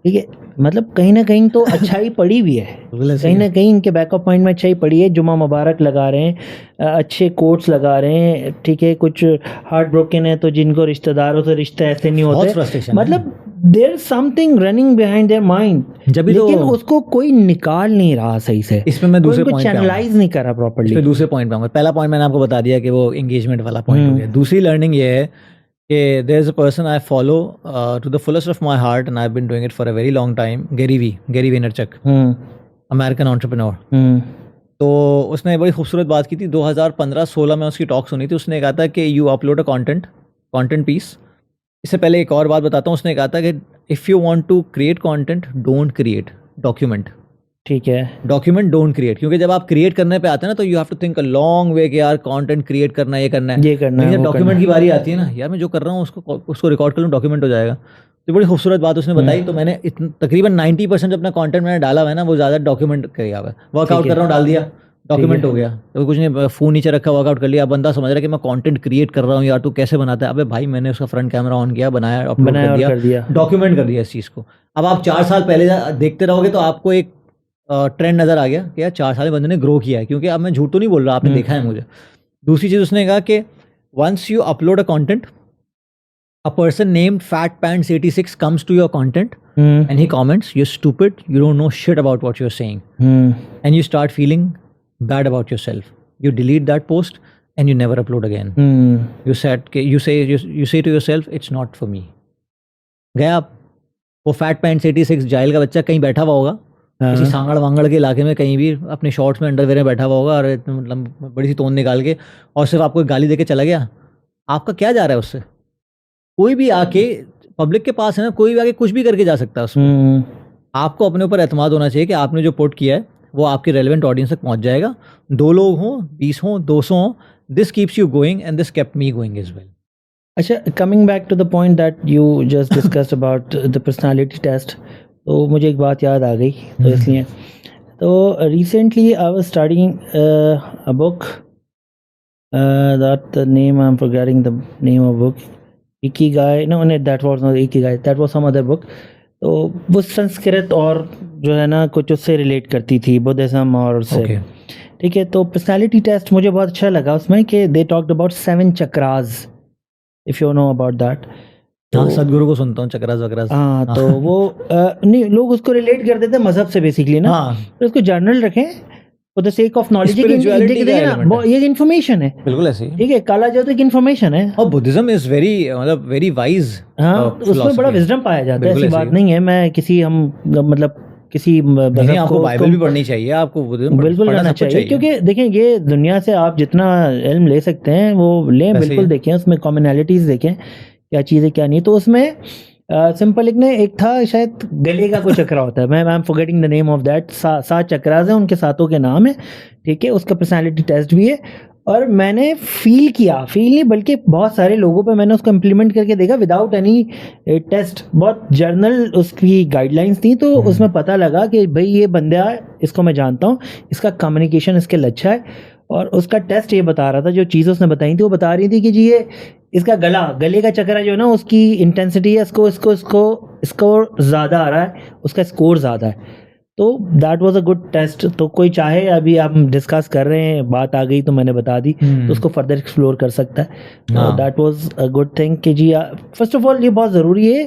B: ठीक है, मतलब कहीं ना कहीं तो अच्छाई पड़ी हुई है।
A: बिल्कुल ऐसे
B: कहीं
A: ही
B: ना कहीं इनके बैकअप पॉइंट में अच्छाई पड़ी है। जुमा मुबारक लगा रहे हैं, अच्छे कोट्स लगा रहे हैं, ठीक है। कुछ हार्ट ब्रोकन है तो जिनको रिश्तेदारों से रिश्ते ऐसे नहीं
A: बहुत
B: होते,
A: फ्रस्ट्रेशन है।
B: मतलब there something running behind their mind,
A: जब भी
B: लेकिन
A: तो
B: उसको कोई निकाल नहीं रहा सही से।
A: इसमें मैं दूसरे
B: कोई
A: पॉइंट पे आऊंगा।
B: चैनलाइज नहीं कर रहा
A: इस पे
B: प्रॉपर्ली।
A: दूसरे पॉइंट पे आऊंगा। पहला पॉइंट मैंने आपको बता दिया कि वो एंगेजमेंट वाला पॉइंट हो गया। दूसरी लर्निंग ये है कि there is a person I follow to the fullest of my heart and I have been doing it for a very long time, Gary Vaynerchuk, American entrepreneur. तो उसने बड़ी खूबसूरत बात की थी। 2015-16 में उसकी टॉक सुनी थी। उसने कहा था कि you upload a content piece. इससे पहले एक और बात बताता हूँ। उसने कहा था कि if you want to create content, don't create, document.
B: ठीक है,
A: डॉक्यूमेंट, डोंट क्रिएट। क्योंकि जब आप क्रिएट करने पे आते हैं ना, तो you have to think a long way कि यार कंटेंट क्रिएट करना है, ये करना है,
B: ये करना है,
A: लेकिन
B: वो
A: जब डॉक्यूमेंट की बारी आती है ना, यार मैं जो कर रहा हूँ उसको रिकॉर्ड कर लूँ, डॉक्यूमेंट हो जाएगा। तो बड़ी खूबसूरत बात उसने बताई। तो मैंने तकरीबन 90% अपना कंटेंट मैंने डाला हुआ है ना, वो ज़्यादा डॉक्यूमेंट किया हुआ है। वर्कआउट कर रहा हूँ, डाल दिया, डॉक्यूमेंट हो गया। तो कुछ नहीं, फ़ोन नीचे रखा, वर्कआउट कर लिया। अब बंदा समझ रहा है कि मैं कंटेंट क्रिएट कर रहा हूँ, यार तू कैसे बनाता है। अबे भाई, मैंने उसका फ्रंट कैमरा ऑन किया, बनाया, अपलोड
B: बनाया और कर दिया।
A: डॉक्यूमेंट कर दिया इस चीज़ को। अब आप 4 साल पहले देखते रहोगे तो आपको एक ट्रेंड नज़र आ गया कि यार 4 साल में बंदे ने ग्रो किया है। क्योंकि अब मैं झूठ तो नहीं बोल रहा, आपने देखा है मुझे। दूसरी चीज़ उसने कहा कि once you upload a content, a person named fatpants86 comes to your content and he comments, you're stupid, you don't know shit about what you're saying, and you start feeling bad about yourself. You delete that post and you never upload again. You say to yourself, it's not for me. गया आप। वो fatpants86 जाइल का बच्चा कहीं बैठा हुआ होगा, किसी सांगड़ वांगड़ के इलाके में, कहीं भी अपने शॉर्ट्स में अंडरवेयर में बैठा हुआ होगा, और मतलब बड़ी सी तोन निकाल के, और सिर्फ आपको गाली दे के चला गया। आपका क्या जा रहा है उससे? कोई भी आके पब्लिक के पास है ना, कोई भी आके कुछ भी करके जा सकता है उसमें। आपको अपने ऊपर एतमाद होना चाहिए कि आपने जो पुट किया है वो आपके रेलेवेंट ऑडियंस तक पहुंच जाएगा। 2 लोग हों, 20 हों, 200 हों, this keeps you going and this kept me going as well.
B: अच्छा, coming back to the point that you just discussed about the personality test, तो मुझे एक बात याद आ गई, तो इसलिए तो recently I was studying a book that the name I am forgetting the name of book, ikigai, no that was not ikigai, that was some other book. तो वो संस्कृत और जो है ना कुछ उससे रिलेट करती थी, बुद्धिज्म और उससे। ठीक है, तो पर्सनालिटी टेस्ट मुझे बहुत अच्छा लगा उसमें कि they talked about 7 chakras, if you know about that.
A: हाँ, सदगुरु को सुनता हूँ, चक्रास वक्रास।
B: हाँ, तो वो नहीं, लोग उसको रिलेट कर देते हैं मजहब से बेसिकली ना। तो उसको जर्नल रखें for the sake of knowledge, ये इन्फॉर्मेशन है।
A: बिल्कुल ऐसे ही।
B: ठीक है, काला जादू एक इन्फॉर्मेशन है,
A: और बुद्धिज्म इज वेरी, मतलब वेरी वाइज।
B: हाँ, उसमें बड़ा विजडम पाया जाता है। ऐसी बात नहीं है मैं किसी हम मतलब किसी
A: नहीं, आपको बाइबल भी पढ़नी चाहिए, आपको
B: बिल्कुल पढ़ना चाहिए, क्योंकि देखें ये दुनिया से आप जितना इल्म ले सकते हैं वो लें, बिल्कुल देखें, उसमें कॉमनैलिटीज़ देखें क्या चीज़ है क्या नहीं। तो उसमें सिंपल एक था, शायद गले का कोई चक्रा होता है, मैं आई am forgetting the name of that. 7 chakras हैं, उनके 7 के नाम है। ठीक है, उसका पर्सनालिटी टेस्ट भी है, और मैंने फील नहीं बल्कि बहुत सारे लोगों पे मैंने उसको इम्प्लीमेंट करके देखा विदाउट एनी टेस्ट। बहुत जर्नल उसकी गाइडलाइंस थी, तो उसमें पता लगा कि भाई ये बंदा, इसको मैं जानता हूँ, इसका कम्युनिकेशन स्किल अच्छा है। और उसका टेस्ट ये बता रहा था, जो चीज़ उसने बताई थी वो बता रही थी कि जी ये इसका गले का चक्रा जो है ना, उसकी इंटेंसिटी है, इसको ज़्यादा आ रहा है, उसका स्कोर ज़्यादा है। तो that was a good test. तो कोई चाहे, अभी आप डिस्कस कर रहे हैं, बात आ गई तो मैंने बता दी, तो उसको फर्दर एक्सप्लोर कर सकता है। तो that was a good thing कि जी फर्स्ट ऑफ ऑल ये बहुत ज़रूरी है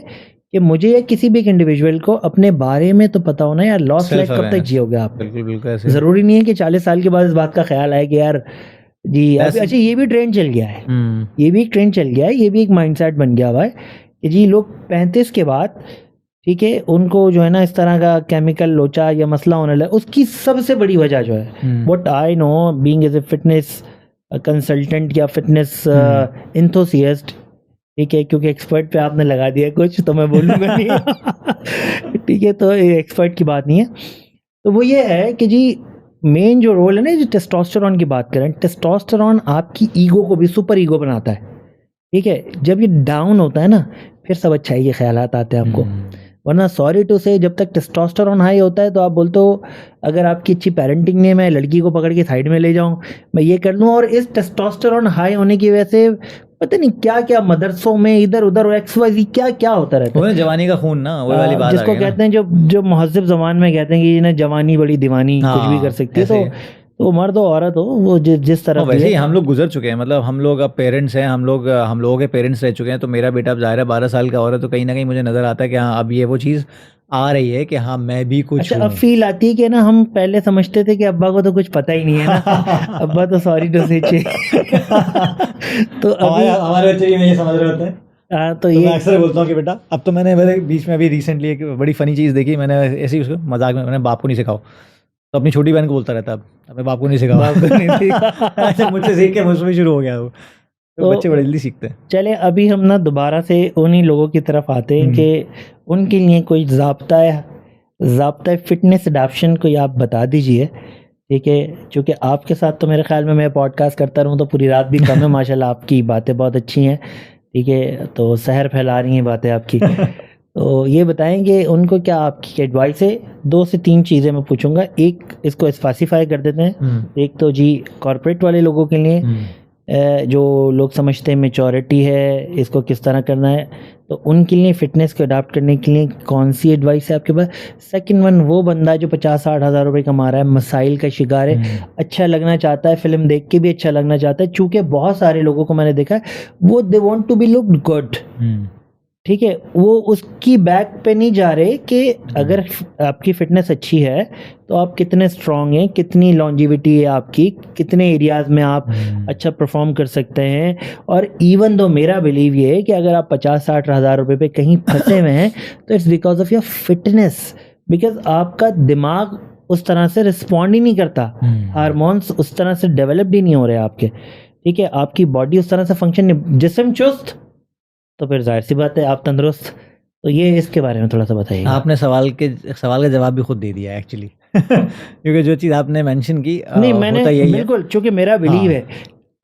B: कि मुझे या किसी भी एक इंडिविजुअल को अपने बारे में तो पता होना यार, लॉस्ट लाइफ कब तक जियोगे आप।
A: बिल्कुल बिल्कुल ऐसे
B: ज़रूरी नहीं है कि 40 साल के बाद इस बात का ख्याल आए कि यार जी अभी, अच्छा ये भी ट्रेंड चल गया है, ये भी एक ट्रेंड चल गया है, ये भी एक माइंडसेट बन गया हुआ है कि जी लोग 35 के बाद, ठीक है, उनको जो है ना इस तरह का केमिकल लोचा या मसला होने लगा। उसकी सबसे बड़ी वजह जो है, what I know being as a fitness consultant या फिटनेस एंथुसियास्ट, ठीक है, क्योंकि एक्सपर्ट पे आपने लगा दिया कुछ तो मैं बोलूँगा नहीं ठीक है, तो ये एक्सपर्ट की बात नहीं है। तो वो ये है कि जी मेन जो रोल है ना, जो टेस्टोस्टेरोन की बात करें, टेस्टोस्टेरोन आपकी ईगो को भी सुपर ईगो बनाता है, ठीक है। जब ये डाउन होता है ना, फिर सब अच्छाई के ख्यालात आते हैं आपको। वरना सॉरी टू से, जब तक टेस्टोस्टेरोन हाई होता है तो आप बोलते हो अगर आपकी अच्छी पेरेंटिंग नहीं है, मैं लड़की को पकड़ के साइड में ले जाऊं, मैं ये कर लूं। और इस टेस्टोस्टेरोन हाई होने की वजह से पता नहीं क्या क्या मदरसों में इधर उधर XYZ क्या क्या होता रहता है।
A: जवानी का खून ना, वो वाली बात
B: जिसको कहते हैं, जो महज़िब ज़बान में कहते हैं कि ना जवानी बड़ी दीवानी, कुछ भी कर सकती है। तो मर्द हो औरत हो, वो जिस तरह
A: वैसे ही हम लोग गुजर चुके हैं, मतलब हम लोग अब पेरेंट्स हैं, हम लोगों के पेरेंट्स रह चुके हैं। तो मेरा बेटा अब ज़ाहिर है 12 साल का हो रहा है, तो कहीं ना कहीं मुझे नज़र आता है कि हाँ अब ये वो चीज़ आ रही है कि हाँ मैं भी कुछ।
B: अच्छा, अब फील आती है कि ना हम पहले समझते थे कि अब्बा को तो कुछ पता ही नहीं है ना अब्बा तो सॉरी टू से तो अभी
A: हमारे बच्चे भी ये समझ रहे होते हैं।
B: तो ये
A: मैं अक्सर बोलता हूँ कि बेटा, अब तो मैंने मेरे बीच में अभी रिसेंटली एक बड़ी फनी चीज़ देखी, मैंने ऐसे ही उसको मजाक में, मैंने बाप को नहीं सिखाओ, तो अपनी छोटी बहन को बोलता रहता है अब अपने बाप को नहीं सिखाओ मुझसे सीख के मुझसे भी शुरू हो गया वो। तो बच्चे बड़े जल्दी सीखते हैं।
B: चले अभी हम ना दोबारा से उन्हीं लोगों की तरफ आते हैं कि उनके लिए कोई ज़ाब्ता फिटनेस अडॉप्शन कोई आप बता दीजिए, ठीक है। चूँकि आपके साथ तो मेरे ख्याल में मैं पॉडकास्ट करता रहूँ तो पूरी रात भी कम है माशाल्लाह, आपकी बातें बहुत अच्छी हैं, ठीक है, तो सहर फैला रही हैं बातें आपकी तो ये बताएंगे उनको क्या आपकी एडवाइस है। 2 से 3 चीज़ें मैं पूछूंगा, एक इसको स्पेसिफाई कर देते हैं। एक तो जी कॉर्पोरेट वाले लोगों के लिए, जो लोग समझते हैं मेचोरिटी है, इसको किस तरह करना है, तो उनके लिए फ़िटनेस को अडॉप्ट करने के लिए कौन सी एडवाइस है आपके पास। सेकंड वन, वो बंदा जो 50-60 हज़ार रुपये कमा रहा है, मसाइल का शिकार है, अच्छा लगना चाहता है, फिल्म देख के भी अच्छा लगना चाहता है, चूँकि बहुत सारे लोगों को मैंने देखा है वो they want to be look good, ठीक है, वो उसकी बैक पे नहीं जा रहे कि अगर आपकी फिटनेस अच्छी है तो आप कितने स्ट्रांग हैं, कितनी लॉन्जिविटी है आपकी, कितने एरियाज में आप अच्छा परफॉर्म कर सकते हैं। और इवन दो मेरा बिलीव ये है कि अगर आप 50-60 हज़ार रुपये पे कहीं फंसे हुए हैं तो it's because of your fitness, because आपका दिमाग उस तरह से रिस्पॉन्ड ही नहीं करता, हार्मोन्स उस तरह से डेवलप्ड ही नहीं हो रहे आपके, ठीक है, आपकी बॉडी उस तरह से फंक्शन नहीं, जिस्म चुस्त, तो फिर जाहिर सी बात है आप तंदुरुस्त। तो ये इसके बारे में थोड़ा सा बताइए।
A: आपने सवाल का जवाब भी खुद दे दिया एक्चुअली क्योंकि जो चीज़ आपने मेंशन की,
B: नहीं मैंने बिल्कुल, चूंकि मेरा बिलीव है,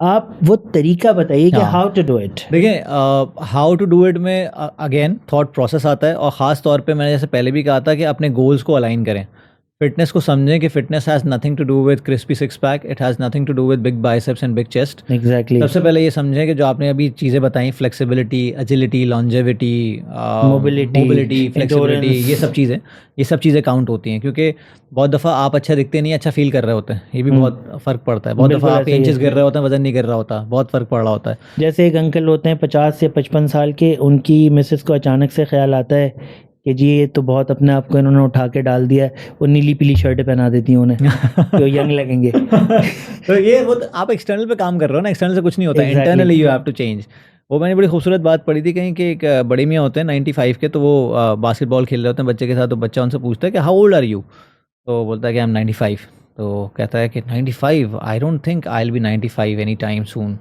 B: आप वो तरीका बताइए कि हाउ टू डू इट।
A: देखिए, हाउ टू डू इट में अगेन थॉट प्रोसेस आता है, और ख़ास तौर पे मैंने जैसे पहले भी कहा था कि अपने गोल्स को अलाइन करें। फिटनेस को समझें कि fitness has nothing to do with crispy 6 pack, it has nothing to do with big biceps and big chest.
B: Exactly.
A: सबसे पहले ये समझें कि जो आपने अभी चीज़ें बताई, flexibility, agility, longevity, mobility, flexibility, ये सब चीज़ें काउंट होती हैं, क्योंकि बहुत दफ़ा आप अच्छा दिखते नहीं, अच्छा फील कर रहे होते हैं, ये भी बहुत फ़र्क पड़ता है। बहुत दफ़ा आप इंचेस गिर रहे होते हैं, वजन नहीं गिर रहा होता, बहुत फ़र्क पड़ रहा होता है।
B: जैसे एक अंकल होते हैं 50 से 55 साल के, उनकी मिसेस को अचानक से ख्याल आता है कि जी ये तो बहुत अपने आप को इन्होंने उठा के डाल दिया है, वो नीली पीली शर्ट पहना देती हैं उन्हें तो यंग लगेंगे
A: तो ये वो आप एक्सटर्नल पे काम कर रहे हो ना, एक्सटर्नल से कुछ नहीं होता, internally you have to change. वो मैंने बड़ी खूबसूरत बात पढ़ी थी कहीं कि एक बड़े मियाँ होते हैं 95 के, तो वो बास्केटबॉल खेल रहे होते हैं बच्चे के साथ, तो बच्चा उनसे पूछता है कि हाउ ओल्ड आर यू, तो बोलता है कि आई एम 95, तो कहता है कि 95, I don't think I will be 95 any time soon.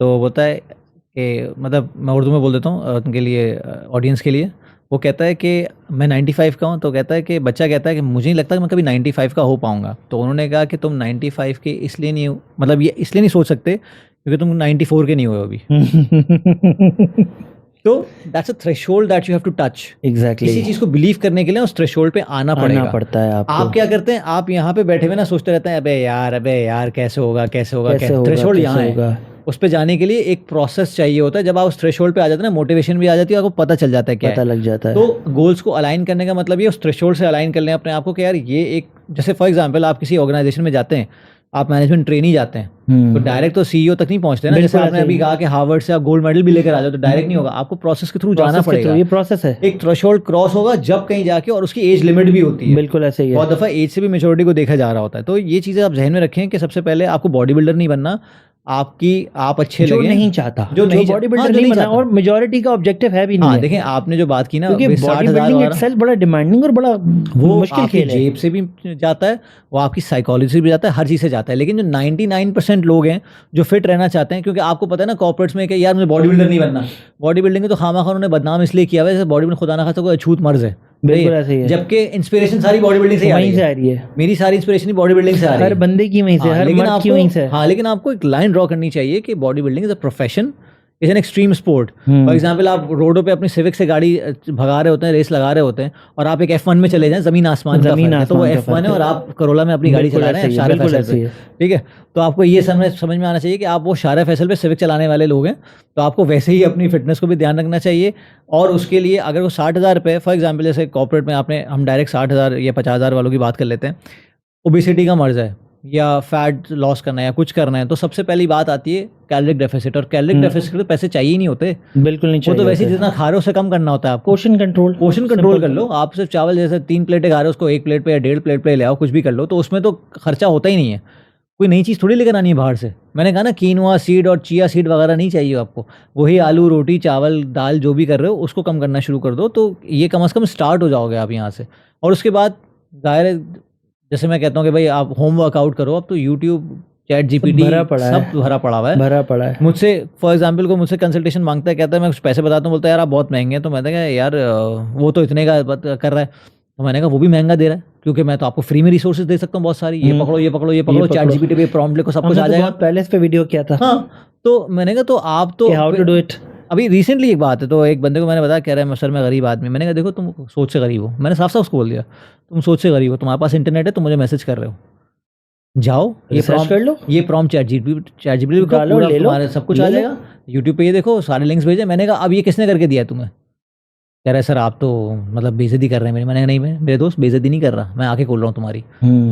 A: तो बोलता है कि, मतलब मैं उर्दू में बोल देता हूँ उनके लिए, ऑडियंस के लिए, वो कहता है कि मैं 95 का हूँ, तो कहता है कि बच्चा कहता है कि मुझे नहीं लगता कि मैं कभी 95 का हो पाऊँगा। तो उन्होंने कहा कि तुम 95 के इसलिए नहीं हो, मतलब ये इसलिए नहीं सोच सकते क्योंकि तुम 94 के नहीं हो अभी तो that's a threshold that you have to touch.
B: Exactly.
A: किसी चीज़ को बिलीव करने के लिए उस थ्रेशोल्ड पे आना
B: पड़ता है आपको।
A: आप क्या करते हैं, आप यहाँ पे बैठे हुए ना सोचते रहते हैं अबे यार कैसे होगा, थ्रेशोल्ड यहाँ है, उस पे जाने के लिए एक प्रोसेस चाहिए होता है। जब आप उस थ्रेशोल्ड पे आ जाते हैं ना, मोटिवेशन भी आ जाती है, आपको पता चल जाता है क्या
B: पता
A: है।
B: लग जाता है।
A: तो गोल्स को अलाइन करने का मतलब ये उस थ्रेशोल्ड से अलाइन कर लें अपने आप को कि यार ये एक, जैसे फॉर एग्जांपल आप किसी ऑर्गेनाइजेशन में जाते हैं, आप मैनेजमेंट ट्रेनी जाते हैं, तो डायरेक्ट तो सीईओ तक नहीं पहुंचते ना। जैसे
B: बिल्कुल
A: आपने
B: ऐसे
A: अभी
B: ही।
A: कहा कि हार्वर्ड से आप गोल्ड मेडल भी लेकर आ जाओ, तो डायरेक्ट नहीं होगा, आपको प्रोसेस के थ्रू जाना
B: प्रोसेस के
A: पड़ेगा।
B: थ्रू, ये प्रोसेस है।
A: एक थ्रेशोल्ड क्रॉस होगा जब कहीं जाके, और उसकी एज लिमिट भी होती है।
B: बिल्कुल ऐसे ही है।
A: बहुत दफा एज से भी मेच्योरिटी को देखा जा रहा होता है। तो ये चीजें आप जहन में रखें कि सबसे पहले आपको बॉडी बिल्डर नहीं बनना, आप अच्छे
B: जो
A: लगे,
B: नहीं चाहता,
A: जो नहीं
B: बॉडी
A: हाँ,
B: बिल्डर
A: जो
B: नहीं बना,
A: चाहता।
B: और मेजोरिटी का ऑब्जेक्टिव है भी नहीं
A: हाँ
B: है।
A: देखें, आपने जो बात की ना,
B: क्योंकि बॉडी
A: 60,000
B: बिल्डिंग
A: वाला,
B: इटसेल्फ बड़ा डिमांडिंग और बड़ा
A: वो
B: मुश्किल
A: आपकी
B: खेल है।
A: जेब से भी जाता है, वो आपकी साइकोलॉजी से भी जाता है, हर चीज़ से जाता है। लेकिन जो 99% लोग हैं जो फिट रहना चाहते हैं, क्योंकि आपको पता है ना कॉर्पोरेट्स में कि यार मुझे बॉडी बिल्डर नहीं बनना, बॉडी बिल्डिंग में तो खामा उन्होंने बदनाम इसलिए किया हुआ है, जैसे बॉडी बिल्डिंग खुदा ना खास्ता कोई अछूत मर्ज है।
B: बिल्कुल ऐसे ही है।
A: जबकि इंस्पिरेशन सारी बॉडी बिल्डिंग से
B: वहीं से आ रही है।
A: मेरी सारी इंस्पिरेशन बॉडी बिल्डिंग से आ रही है,
B: हर बंदे की वहीं से, हर
A: लेकिन
B: मर्द की वहीं से।
A: हाँ, लेकिन आपको एक लाइन ड्रॉ करनी चाहिए कि body building is a profession, is an extreme sport. For example आप रोडों पे अपनी सिविक से गाड़ी भगा रहे होते हैं, रेस लगा रहे होते हैं, और आप एक F1 में चले जाएं, जमीन आसमान का फर्क है, तो वो F1 है और आप करोला में अपनी गाड़ी चला रहे हैं शारा फैसल पे, ठीक है। तो आपको ये समझ में आना चाहिए कि आप वो शारा फैसल पे सिविक चलाने वाले लोग हैं, तो आपको वैसे ही अपनी फिटनेस को भी ध्यान रखना चाहिए। और उसके लिए अगर वो 60,000 रुपये, फॉर एग्जाम्पल जैसे कॉर्पोरेट में हम डायरेक्ट 60,000 या 50,000 वालों की बात कर लेते हैं, ओबेसिटी का मर्ज है या फैट लॉस करना है या कुछ करना है, तो सबसे पहली बात आती है कैलोरिक डेफिसिट। और कैलोरिक डेफिसिट के तो पैसे चाहिए ही नहीं होते,
B: बिल्कुल नहीं
A: वो
B: चाहिए।
A: तो वैसे ही जितना खा रहे हो उससे कम करना होता है आपको।
B: पोर्शन कंट्रोल
A: कर लो। आप सिर्फ चावल जैसे 3 प्लेटें खा रहे हो, उसको 1 प्लेट पे या 1.5 प्लेट पे ले आओ, कुछ भी कर लो, तो उसमें तो खर्चा होता ही नहीं है। कोई नई चीज़ थोड़ी लेकर आनी है बाहर से। मैंने कहा ना, कीनवा सीड और चिया सीड वगैरह नहीं चाहिए आपको, वही आलू रोटी चावल दाल जो भी कर रहे हो उसको कम करना शुरू कर दो, तो ये कम से कम स्टार्ट हो जाओगे आप यहाँ से। और उसके बाद जाहिर है, जैसे मैं कहता हूँ कि भाई आप होम वर्कआउट करो, अब तो यूट्यूब चैट जीपीटी सब भरा पड़ा हुआ है। मुझसे फॉर एग्जांपल को मुझसे कंसल्टेशन मांगता है, कहता है मैं कुछ पैसे बताता हूँ, बोलता है यार आप बहुत महंगे हैं, तो मैंने कहा यार वो तो इतने का कर रहा है, तो मैंने कहा वो भी महंगा दे रहा है, क्योंकि मैं तो आपको फ्री में रिसोर्सेज दे सकता हूँ बहुत सारी, ये पकड़ो चैट जीपीटी पे प्रॉम्प्ट लिखो, सब कुछ आ जाएगा।
B: पहले इस पे वीडियो किया था।
A: हाँ, तो मैंने कहा तो आप तो
B: हाउ टू डू इट।
A: अभी रिसेंटली एक बात है, तो एक बंदे को मैंने बताया, कह रहा है सर मैं गरीब आदमी। मैंने कहा देखो तुम सोच से गरीब हो, मैंने साफ साफ उसको बोल दिया, तुम सोच से गरीब हो, तुम्हारे पास इंटरनेट है, तुम मुझे मैसेज कर रहे हो, जाओ ये प्रॉम्प्ट कर लो, ये प्रॉम्प्ट चैट जीपीटी डालो, ले लो, तुम्हारे सब कुछ आ जाएगा। यूट्यूब पे ये देखो सारे लिंक्स भेजे। मैंने कहा अब ये किसने करके दिया तुम्हें? कह रहा है सर आप तो मतलब बेइज्जती कर रहे हैं मेरी। मैंने कहा नहीं, मैं मेरे दोस्त बेइज्जती नहीं कर रहा, मैं आके खोल रहा हूँ तुम्हारी।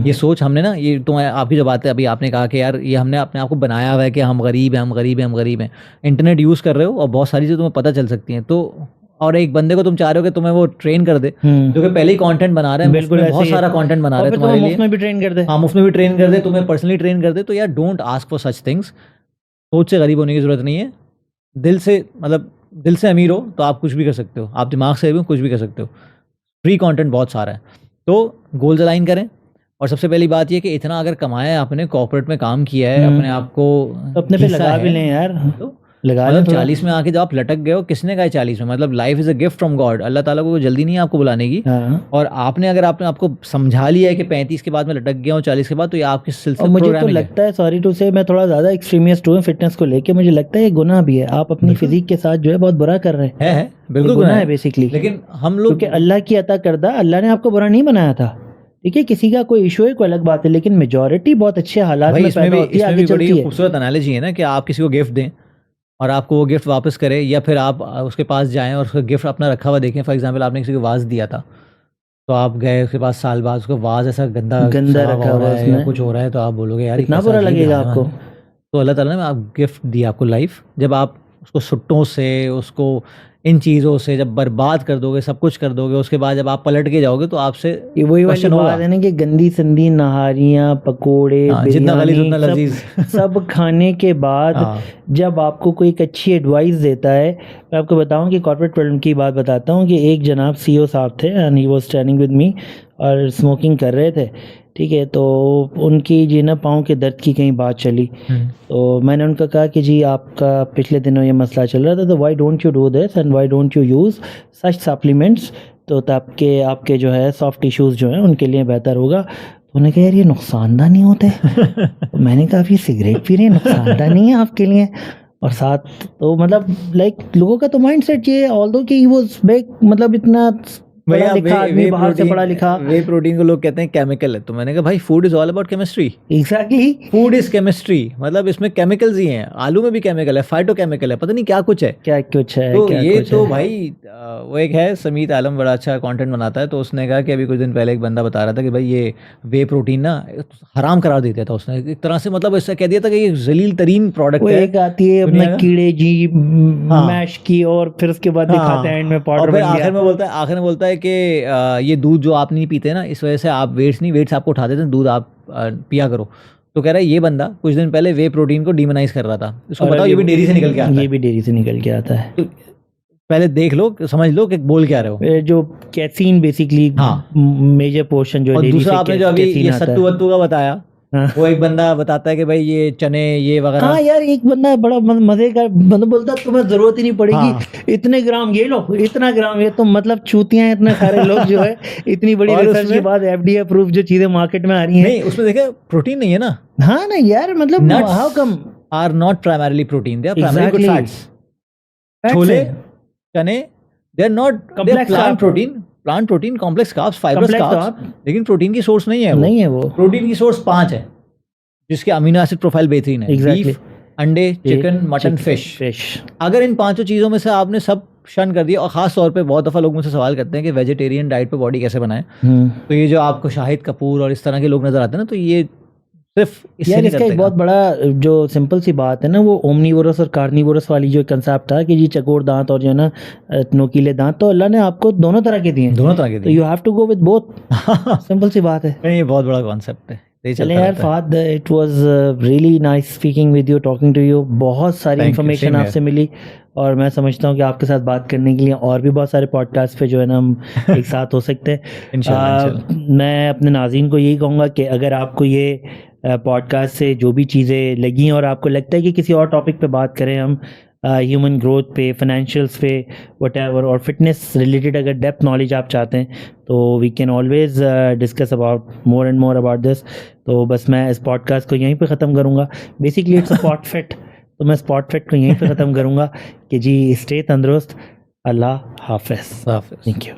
A: ये सोच हमने ना, ये तुम्हारे आपकी जो बात है अभी आपने कहा कि यार ये हमने अपने आप को बनाया हुआ है कि हम गरीब हैं। इंटरनेट यूज़ कर रहे हो और बहुत सारी चीज़ें तुम्हें पता चल सकती हैं, तो और एक बंदे को तुम चाह रहे हो कि तुम्हें वो ट्रेन कर दे, जो कि पहले ही कंटेंट बना रहे हैं, बिल्कुल बहुत सारा कंटेंट बना रहे हैं तुम्हारे लिए, मुफ्त में भी ट्रेन कर दे, हाँ मुफ्त में भी ट्रेन कर दे, तुम्हें पर्सनली ट्रेन कर दे। तो यार don't ask for such things. सोच से गरीब होने की जरूरत नहीं है, दिल से अमीर हो तो आप कुछ भी कर सकते हो, आप दिमाग से भी कुछ भी कर सकते हो। फ्री कंटेंट बहुत सारा है, तो गोल्स अलाइन करें। और सबसे पहली बात ये कि इतना अगर कमाया है आपने, कॉर्पोरेट में काम किया है, अपने आप को
B: अपने पे लगा भी लें यार,
A: तो
B: लगा
A: मतलब 40 में आके जब आप लटक गए हो, किसने कहा 40 में? मतलब life is a gift from God, Allah ताला को जल्दी नहीं है आपको बुलाने की। और आपने अगर आपने आपको समझा लिया है कि 35 के बाद मैं लटक गया हूँ, 40 के बाद, तो ये आपके सिलसिले
B: मुझे तो लगता है, सॉरी टू से, मैं थोड़ा ज़्यादा एक्सट्रीमिस्ट हूँ फिटनेस को लेके, मुझे लगता है ये गुनाह भी है, आप अपनी फिजिक के साथ जो है बहुत बुरा कर रहे हैं।
A: है बिल्कुल
B: गुनाह है बेसिकली।
A: लेकिन हम लोग,
B: क्योंकि अल्लाह की अता करदा, अल्लाह ने आपको बुरा नहीं बनाया था, ठीक है, किसी का कोई इशू है कोई अलग बात है, लेकिन मेजॉरिटी बहुत अच्छे हालात में पैदा होती है, आगे चलती है।
A: खूबसूरत एनालॉजी है ना कि आप किसी को गिफ्ट दें और आपको वो गिफ्ट वापस करे, या फिर आप उसके पास जाएं और उसका गिफ्ट अपना रखा हुआ देखें। फॉर एग्जांपल आपने किसी को वाज दिया था, तो आप गए उसके पास साल बाद, उसका वाज ऐसा गंदा
B: रखा हुआ है या
A: कुछ हो रहा है, तो आप बोलोगे यार
B: इतना बुरा लगेगा आपको।
A: तो अल्लाह ताला ने आप गिफ्ट दिया आपको लाइफ, जब आप उसको सुट्टों से, उसको इन चीज़ों से जब बर्बाद कर दोगे, सब कुछ कर दोगे, उसके बाद जब आप पलट के जाओगे तो आपसे
B: वही वाली बात है ना कि गंदी संदी नहारियाँ, पकोड़े,
A: जितना गलीज़ उतना लजीज,
B: सब खाने के बाद जब आपको कोई एक अच्छी एडवाइस देता है। मैं आपको बताऊं कि कॉर्पोरेट वर्ल्ड की बात बताता हूं कि एक जनाब CEO साहब थे and he was standing with me और स्मोकिंग कर रहे थे, ठीक है, तो उनकी जी ना पाँव के दर्द की कहीं बात चली, तो मैंने उनका कहा कि जी आपका पिछले दिनों ये मसला चल रहा था, तो why don't you do this and why don't you use such supplements, तो ताकि आपके जो है सॉफ्ट टिश्यूज़ जो हैं उनके लिए बेहतर होगा। तो उन्होंने कहा यार ये नुकसानदा नहीं होते। तो मैंने कहा ये सिगरेट पी रहे हैं, नुकसानदा नहीं है आपके लिए। और साथ तो मतलब लाइक लोगों का तो माइंड सेट ये, ऑल्दो कि ही वाज बैक, मतलब इतना
A: भैया
B: पढ़ा लिखा आदमी, बाहर से पढ़ा लिखा।
A: वे प्रोटीन को लोग कहते हैं केमिकल है, तो मैंने कहा भाई food is all about chemistry.
B: Exactly,
A: food is chemistry, मतलब इसमें केमिकल्स ही हैं, आलू में भी केमिकल है, फाइटोकेमिकल है, पता नहीं क्या कुछ है।
B: क्या कुछ है,
A: तो
B: क्या
A: ये
B: कुछ
A: तो
B: है।
A: भाई वो एक है समीत आलम, बड़ा अच्छा कंटेंट बनाता है, तो उसने कहा कि अभी कुछ दिन पहले एक बंदा बता रहा था कि भाई ये वे प्रोटीन ना हराम करार दे दिया था उसने एक तरह से, मतलब ऐसा कह दिया था कि ये जलील तरीन प्रोडक्ट
B: वो
A: है।
B: एक आती है अपना
A: दुनिया का।
B: कीड़े जी
A: हाँ।
B: मैश की, और फिर उसके बाद
A: हाँ,
B: दिखाते हैं एंड में पाउडर
A: और फिर
B: बन
A: आखिर में
B: गया।
A: बोलता है, आखिर में बोलता है कि ये दूध जो आप नहीं पीते ना, इस वजह से आप वेट्स आपको उठा देते हैं, दूध आप पिया करो। तो कह रहा है ये बंदा कुछ दिन पहले वे प्रोटीन को डिमोनाइज कर रहा था, इसको
B: और
A: बताओ
B: अब
A: ये भी डेयरी से निकल के आता
B: ये
A: है।
B: भी डेयरी से निकल के आता है।
A: तो पहले देख लो, समझ लो कि बोल क्या रहे हो।
B: ये जो कैसीन बेसिकली
A: हाँ।
B: मेजर पोर्शन जो है
A: और
B: डेयरी
A: दूसरा
B: से
A: आपने जो अभी
B: कैसीन
A: ये
B: आता
A: सत्तू
B: है।
A: वत्तू का बताया,
B: हाँ।
A: वो एक बंदा बताता है कि भाई ये चने ये वगैरह।
B: हाँ यार, एक बंदा बड़ा मजे का मतलब बोलता है तुम्हें जरूरत ही नहीं पड़ेगी,
A: हाँ।
B: इतने ग्राम ये लो, इतना ग्राम ये, तो मतलब चूतियां इतने सारे लोग जो है इतनी बड़ी
A: और
B: रिसर्च के
A: उसमें-
B: बाद एफडीए अप्रूव जो चीजें मार्केट में आ रही हैं।
A: नहीं, उसमें देखे प्रोटीन नहीं है ना।
B: हाँ ना यार, मतलब
A: Nuts
B: how come
A: are not primarily protein, they are primary good
B: Exactly.
A: Fats. Chole chane they are not
B: Complex
A: plant
B: carb.
A: Protein complex carbs fibrous
B: Complex
A: carbs,
B: carb.
A: लेकिन प्रोटीन की सोर्स नहीं है वो।
B: नहीं है वो।
A: प्रोटीन की सोर्स 5 है, जिसके अमीनो एसिड प्रोफाइल बेहतरीन है।
B: Exactly.
A: बीफ, अंडे, चिकन, मटन, फिश। अगर इन 5 चीज़ों में से आपने सब शन कर दिया, और खास तौर पे बहुत दफ़ा लोग मुझसे सवाल करते हैं कि वेजिटेरियन डाइट पे बॉडी कैसे बनाएं, तो ये जो आपको शाहिद कपूर और इस तरह के लोग नजर आते हैं ना, तो ये सिर्फ इससे
B: यार
A: नहीं
B: इसका
A: करते
B: एक बहुत
A: काम।
B: बड़ा जो सिंपल सी बात है ना, वो ओमनीवोरस और कार्निवोरस वाली जो कंसेप्ट था कि जी चकोर दांत और जो है ना नोकीले दांत, तो अल्लाह ने आपको दोनों तरह के दिए,
A: दोनों तरह के
B: तो
A: दिए।
B: You have to go with both. Simple सी बात है।
A: नहीं, ये बहुत बड़ा कॉन्सेप्ट है, यही
B: चले
A: चलता
B: यार
A: रहता है।
B: Fahad, it was really nice speaking with you, talking to you. बहुत सारी
A: Thank you,
B: information
A: same here.
B: आपसे मिली, और मैं समझता हूँ कि आपके साथ बात करने के लिए और भी बहुत सारे पॉडकास्ट पे जो है ना हम एक साथ हो सकते हैं।
A: इंशाल्लाह।
B: मैं अपने नाज़रीन को यही कहूँगा कि अगर आपको ये पॉडकास्ट से जो भी चीज़ें लगी और आपको लगता है कि किसी और टॉपिक पे बात करें हम, ह्यूमन ग्रोथ पे, फाइनेंशियल्स पे, व्हाटएवर, और फिटनेस रिलेटेड अगर डेप्थ नॉलेज आप चाहते हैं, तो we can always discuss about more and more about this. तो बस मैं इस पॉडकास्ट को यहीं पे ख़त्म करूँगा। Basically it's a spot fit, तो मैं स्पॉट फिट को यहीं पे ख़त्म करूँगा कि जी स्टे तंदुरुस्त। अल्लाह हाफ़िज़।
A: हाफिज़।
B: Thank you.